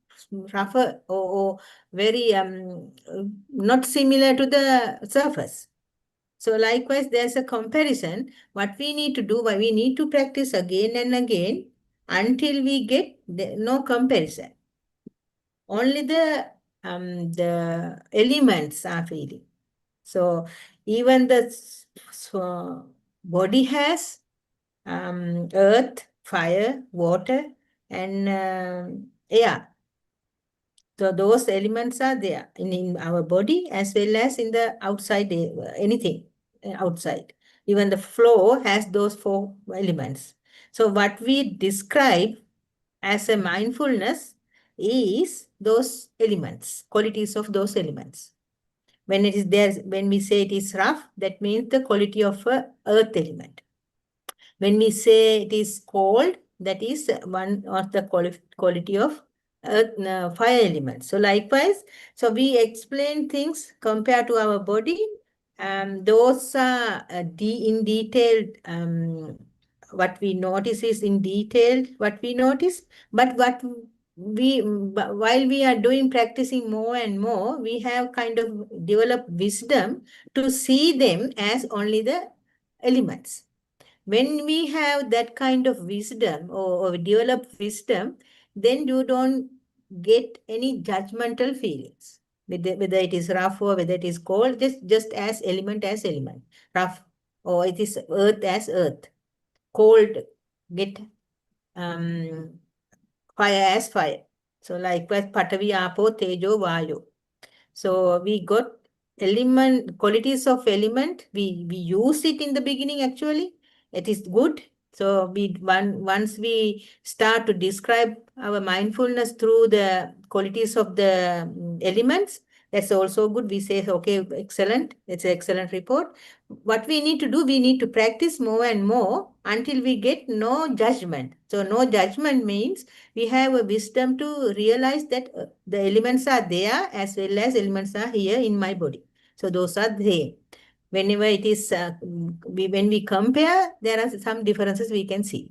rougher, or very not similar to the surface. So likewise, there's a comparison. What we need to do, we need to practice again and again until we get no comparison. Only the elements are feeling. So even the body has earth, fire, water, and air. So those elements are there in our body as well as in the outside, anything outside. Even the floor has those 4 elements. So what we describe as a mindfulness is those elements, qualities of those elements. When it is there, when we say it is rough, that means the quality of a earth element. When we say it is cold, that is one of the quality of fire element. So likewise, so we explain things compared to our body. Those are in detail. What we notice is in detail what we notice. But while we are doing practicing more and more, we have kind of developed wisdom to see them as only the elements. When we have that kind of wisdom, or develop wisdom, then you don't get any judgmental feelings. Whether it is rough or whether it is cold, just as element. Rough, or it is earth as earth. Cold, get fire as fire. So likewise, Patavi, Apo, Tejo, Vayu. So we got qualities of element. We use it in the beginning actually. It is good. So once we start to describe our mindfulness through the qualities of the elements, that's also good. We say, okay, excellent. It's an excellent report. What we need to do, we need to practice more and more until we get no judgment. So no judgment means we have a wisdom to realize that the elements are there as well as elements are here in my body. So those are there. Whenever it is, when we compare, there are some differences we can see.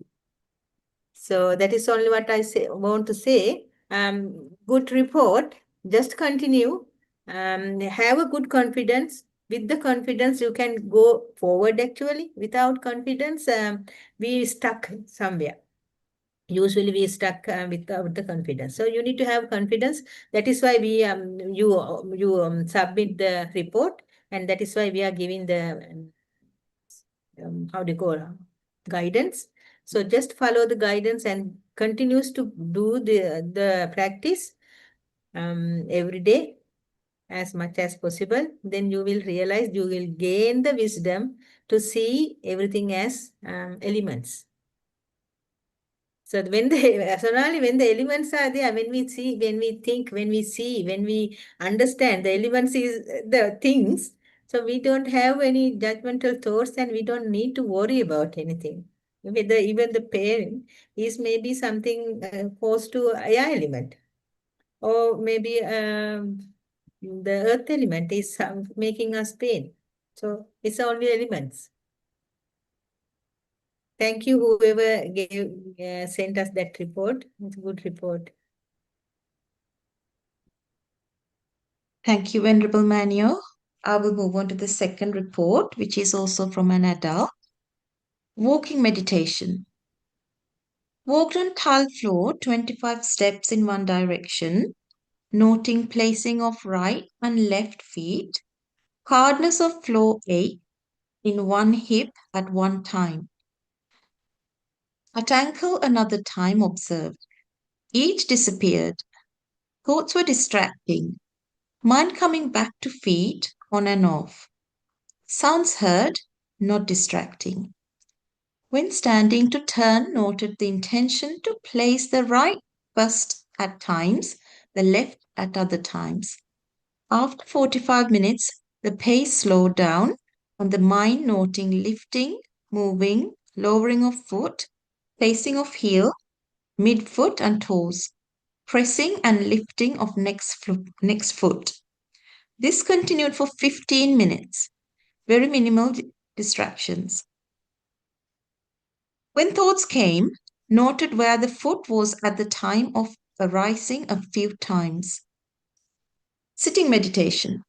So that is only what I want to say. Good report. Just continue. Have a good confidence. With the confidence, you can go forward actually. Without confidence, we stuck somewhere. Usually we stuck without the confidence. So you need to have confidence. That is why we you submit the report, and that is why we are giving the how do you call guidance. So just follow the guidance and continues to do the practice every day as much as possible. Then you will realize, you will gain the wisdom to see everything as elements. So when when the elements are there, when we see, when we think, when we see, when we understand, the elements is the things. So we don't have any judgmental thoughts and we don't need to worry about anything. Whether even the pain is maybe something close to air element, or maybe the earth element is making us pain. So it's only elements. Thank you, whoever sent us that report. It's a good report. Thank you, Venerable Manio. I will move on to the second report, which is also from an adult. Walking meditation. Walked on tile floor 25 steps in one direction, noting placing of right and left feet, hardness of floor 8 in one hip at one time. At ankle another time observed. Each disappeared. Thoughts were distracting. Mind coming back to feet on and off. Sounds heard, not distracting. When standing to turn, noted the intention to place the right first at times, the left at other times. After 45 minutes, the pace slowed down and the mind noting lifting, moving, lowering of foot, placing of heel, midfoot and toes, pressing and lifting of next foot. This continued for 15 minutes. Very minimal distractions. When thoughts came, noted where the foot was at the time of arising a few times. Sitting meditation.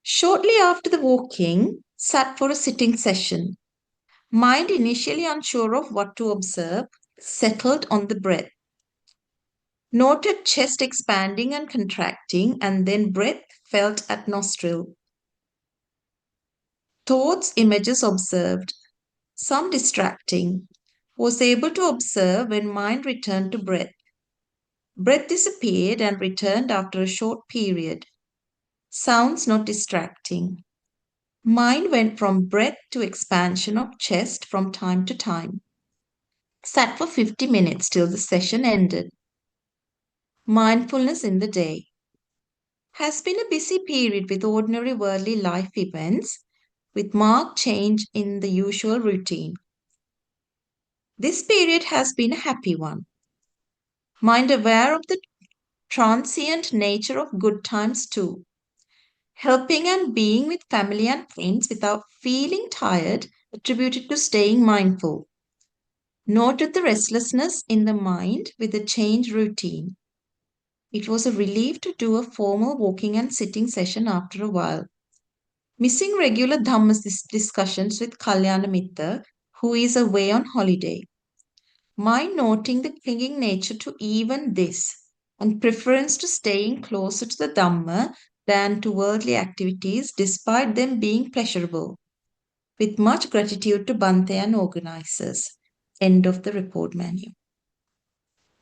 Shortly after the walking, sat for a sitting session. Mind initially unsure of what to observe, settled on the breath. Noted chest expanding and contracting, and then breath felt at nostril. Thoughts, images observed. Some distracting. Was able to observe when mind returned to breath. Breath disappeared and returned after a short period. Sounds not distracting. Mind went from breath to expansion of chest from time to time. Sat for 50 minutes till the session ended. Mindfulness in the day. Has been a busy period with ordinary worldly life events, with marked change in the usual routine. This period has been a happy one. Mind aware of the transient nature of good times too. Helping and being with family and friends without feeling tired attributed to staying mindful. Noted the restlessness in the mind with the change routine. It was a relief to do a formal walking and sitting session after a while. Missing regular Dhamma discussions with Kalyana Mitta, who is away on holiday. Mind noting the clinging nature to even this. and preference to staying closer to the Dhamma than to worldly activities despite them being pleasurable. With much gratitude to Bante and organizers. End of the report manual.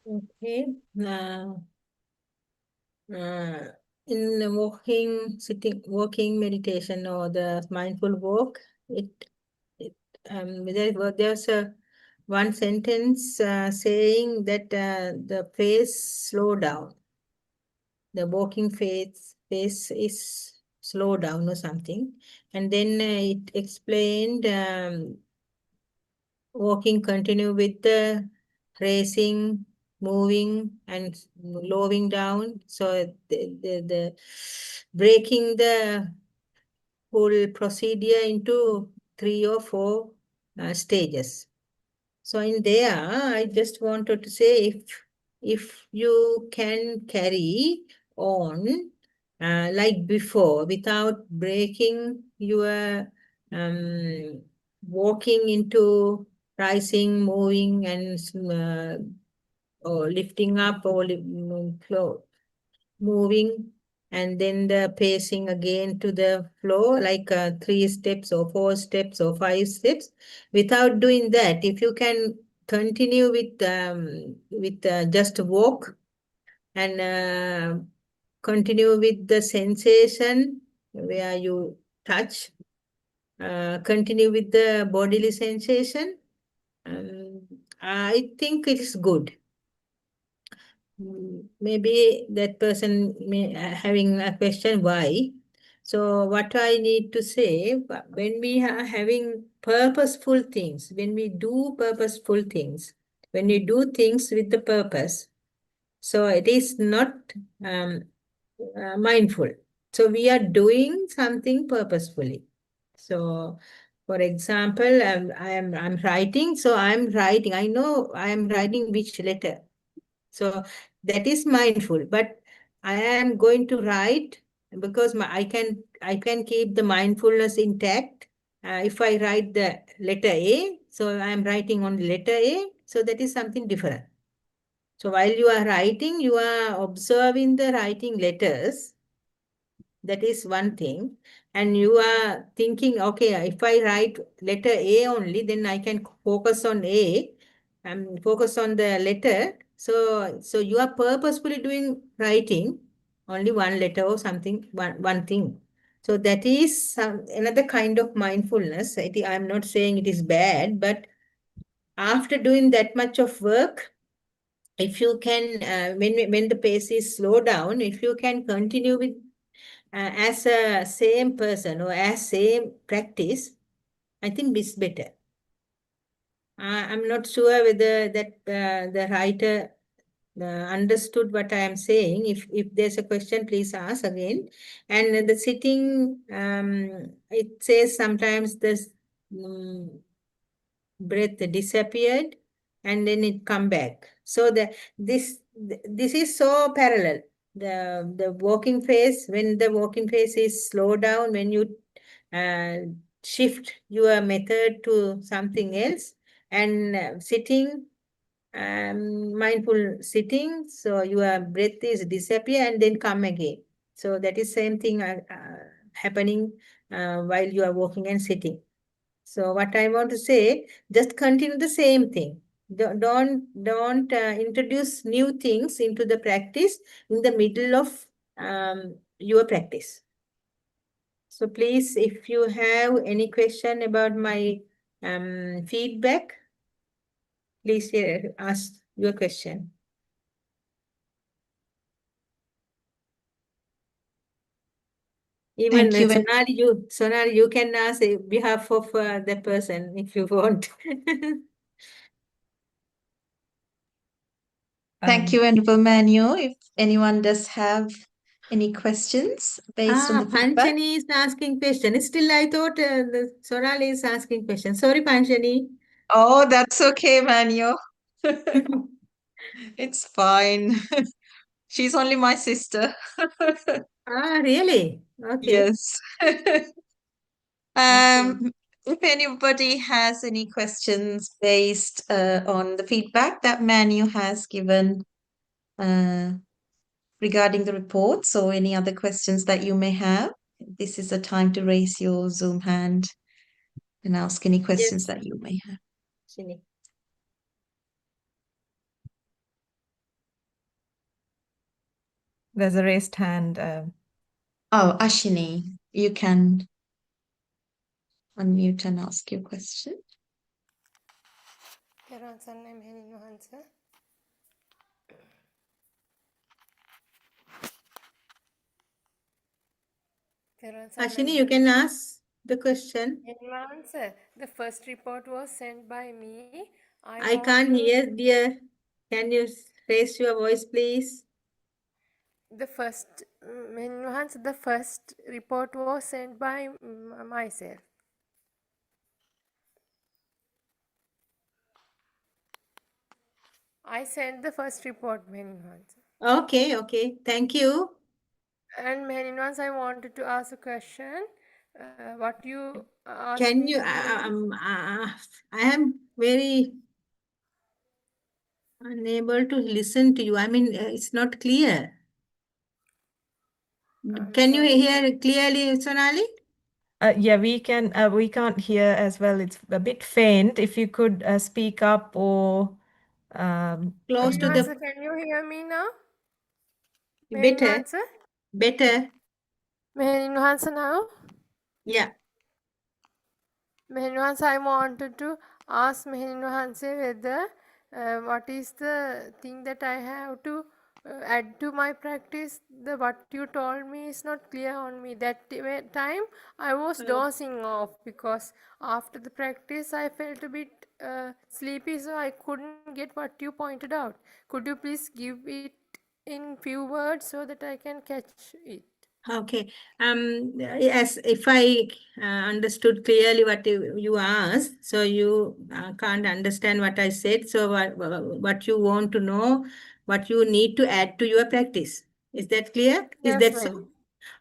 Okay. In the walking meditation or the mindful walk, there's one sentence saying that the pace slow down. The walking pace is slow down or something. And then it explained walking continue with the racing, moving and lowering down. So the breaking the whole procedure into 3 or 4 stages. So in there, I just wanted to say if you can carry on like before without breaking your walking into rising, moving and or lifting up or moving and then the pacing again to the floor like 3 steps or 4 steps or 5 steps. Without doing that, if you can continue with just walk and continue with the sensation where you touch, continue with the bodily sensation, I think it's good. Maybe that person may having a question why. So what I need to say, when we are having purposeful things, when we do purposeful things, when we do things with the purpose, so it is not mindful. So we are doing something purposefully. So for example, I'm writing, so I'm writing. I know I am writing which letter. So that is mindful, but I am going to write because I can keep the mindfulness intact. If I write the letter A, so I am writing on letter A, so that is something different. So while you are writing, you are observing the writing letters. That is one thing. And you are thinking, okay, if I write letter A only, then I can focus on A and focus on the letter. So you are purposefully doing writing only one letter or something, one thing. So that is another kind of mindfulness. I'm not saying it is bad, but after doing that much of work, if you can, when the pace is slow down, if you can continue with as a same person or as same practice, I think it's better. I'm not sure whether that the writer understood what I am saying. If there's a question, please ask again. And the sitting, it says sometimes this breath disappeared and then it come back. So this is so parallel. The walking phase, when the walking phase is slow down, when you shift your method to something else, and sitting, mindful sitting, so your breath is disappear and then come again. So that is same thing happening while you are walking and sitting. So what I want to say, just continue the same thing. Don't introduce new things into the practice in the middle of your practice. So please, if you have any question about my feedback, please ask your question. Even Thank you. Sonali, you can ask on behalf of the person if you want. Thank you, Venerable Manu. If anyone does have any questions based on the feedback. Panchani is asking question. Still, I thought the Sonali is asking question. Sorry, Panchani. Oh, that's okay, Manu. It's fine. She's only my sister. Really? Okay. Yes. If anybody has any questions based on the feedback that Manu has given, regarding the reports or any other questions that you may have, this is the time to raise your Zoom hand and ask any questions Yes, that you may have. Shini. There's a raised hand. Oh, Ashini, you can unmute and ask your question. Ashini, you can ask the question. The first report was sent by me. I can't hear, dear. Can you raise your voice, please? The first the first report was sent by myself. I sent the first report, Meninwans. Okay, okay. Thank you. And Meninwans, I wanted to ask a question. What you asked Can me you, today? I am very unable to listen to you. I mean, it's not clear. I'm Can you sorry. hear clearly, Sonali? Yeah, we can't hear as well. It's a bit faint. If you could speak up or Close to Meninwans, the, can you hear me now? better, Meninwans? better. Meninwans now? Yeah. Mehinwans, I wanted to ask Mehinwans whether what is the thing that I have to add to my practice. The what you told me is not clear on me. That time I was dozing off because after the practice I felt a bit sleepy, so I couldn't get what you pointed out. Could you please give it in few words so that I can catch it? Okay. Yes, if I understood clearly what you asked, so you can't understand what I said. So what you want to know, what you need to add to your practice. Is that clear? Is Yes, that so? ma'am.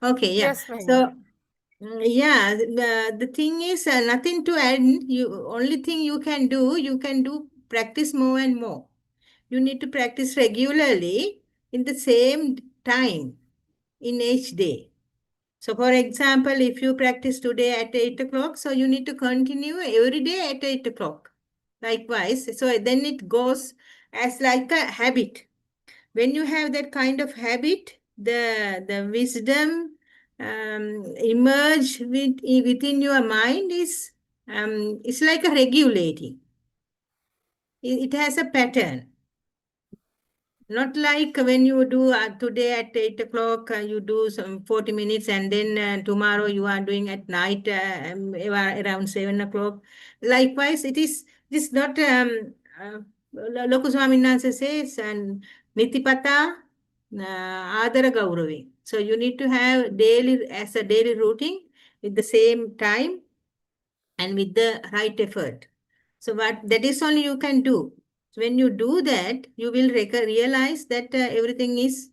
Okay, yeah. Yes, ma'am. So yeah, the thing is nothing to add. You only thing you can do practice more and more. You need to practice regularly in the same time in each day. So for example, if you practice today at 8 o'clock, so you need to continue every day at 8 o'clock. Likewise, so then it goes as like a habit. When you have that kind of habit, the wisdom emerge within your mind is it's like a regulating. It has a pattern. Not like when you do today at 8 o'clock, you do some 40 minutes, and then tomorrow you are doing at night around 7 o'clock. Likewise, it is not, Loku Swamin Nansa says, and Nitipata Adara Gauravi. So you need to have daily, as a daily routine with the same time and with the right effort. So what that is only you can do. So when you do that, you will realize that everything is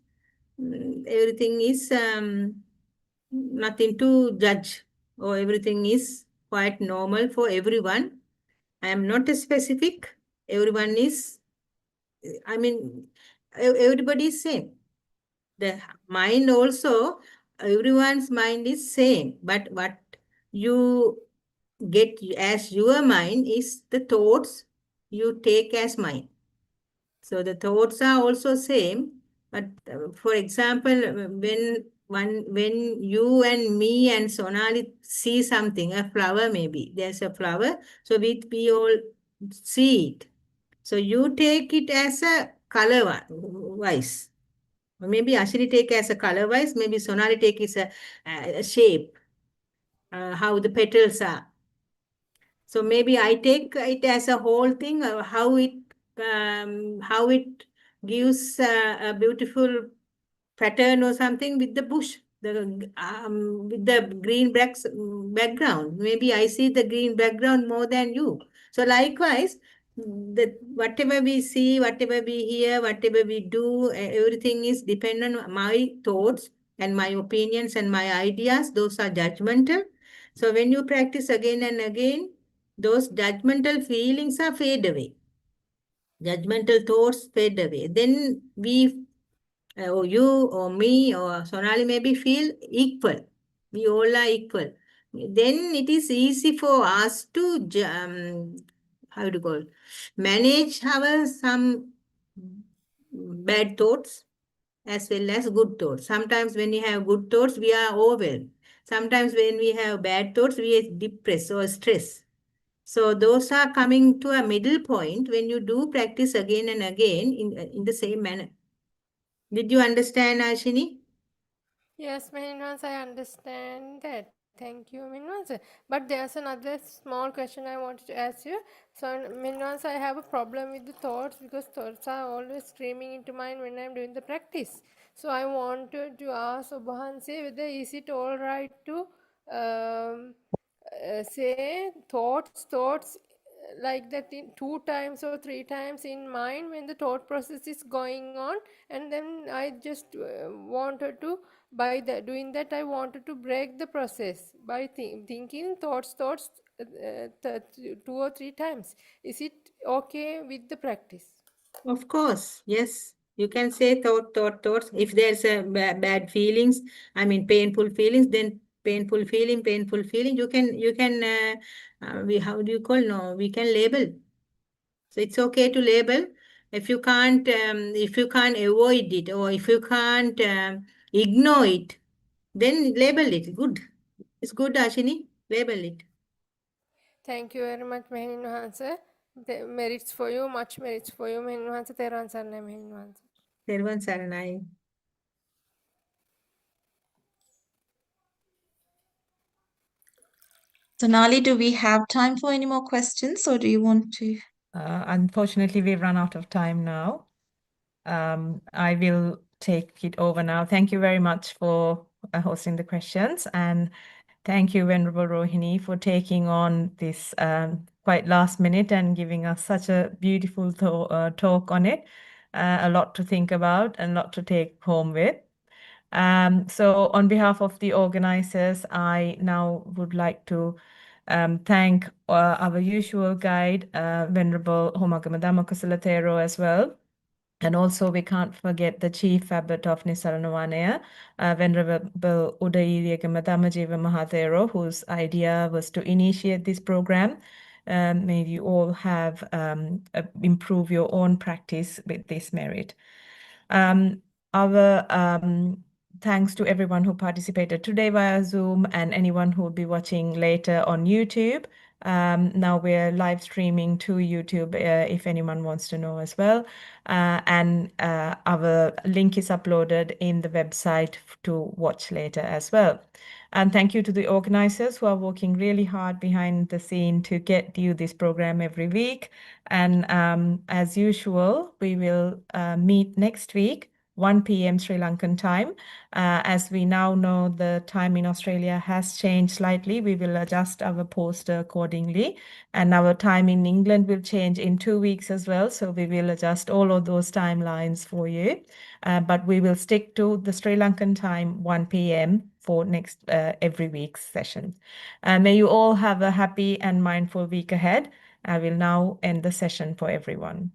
nothing to judge, or everything is quite normal for everyone. I am not a specific. Everyone is. I mean, everybody is same. The mind also, everyone's mind is same. But what you get as your mind is the thoughts you take as mind. So the thoughts are also same, but for example, when you and me and Sonali see something, a flower maybe, there's a flower, so we all see it. So you take it as a color wise. Maybe Ashiri take as a color wise, maybe Sonali take as a shape, how the petals are. So maybe I take it as a whole thing, how it gives a beautiful pattern or something with the bush, with the green background. Maybe I see the green background more than you. So likewise, whatever we see, whatever we hear, whatever we do, everything is dependent on my thoughts and my opinions and my ideas. Those are judgmental. So when you practice again and again, those judgmental feelings are fade away. Judgmental thoughts fade away. Then we or you or me or Sonali maybe feel equal. We all are equal. Then it is easy for us to how to call manage our some bad thoughts as well as good thoughts. Sometimes when we have good thoughts, we are overwhelmed. Sometimes when we have bad thoughts, we are depressed or stressed. So those are coming to a middle point when you do practice again and again in the same manner. Did you understand, Ashini? Yes, Mehinwans, I understand that. Thank you, Mehinwans. But there's another small question I wanted to ask you. So, Mehinwans, I have a problem with the thoughts because thoughts are always streaming into mind when I'm doing the practice. So, I wanted to ask Obahanse whether is it all right to say thoughts like that in 2 times or 3 times in mind when the thought process is going on, and then I just wanted to, by doing that, I wanted to break the process by thinking thoughts 2 or 3 times. Is it okay with the practice? Of course, yes. You can say thoughts. If there's a bad feelings, I mean painful feelings, then painful feeling. How do you call? No, we can label. So it's okay to label. If you can't avoid it or if you can't ignore it, then label it. Good. It's good, Ashini. Label it. Thank you very much, Mehinwans. The merits for you, much merits for you, Mehinwans. Teran sarnai, Mehinwans. Everyone, Saranai. Sonali, do we have time for any more questions or do you want to? Unfortunately, we've run out of time now. I will take it over now. Thank you very much for hosting the questions, and thank you, Venerable Rohini, for taking on this quite last minute and giving us such a beautiful talk on it. A lot to think about and a lot to take home with. So on behalf of the organizers, I now would like to thank our usual guide, Venerable Homagama Dhammakusalatero as well. And also, we can't forget the chief abbot of Nisaranavanaya, Venerable Udayiriyagama Dhammajiva Mahathero, whose idea was to initiate this program. May you all have improve your own practice with this merit. Our thanks to everyone who participated today via Zoom and anyone who will be watching later on YouTube. Now we're live streaming to YouTube if anyone wants to know as well. And our link is uploaded in the website to watch later as well. And thank you to the organizers who are working really hard behind the scene to get you this program every week. And as usual, we will meet next week, 1 p.m. Sri Lankan time. As we now know, the time in Australia has changed slightly. We will adjust our poster accordingly. And our time in England will change in 2 weeks as well. So we will adjust all of those timelines for you. But we will stick to the Sri Lankan time, 1 p.m. for next every week's session. May you all have a happy and mindful week ahead. I will now end the session for everyone.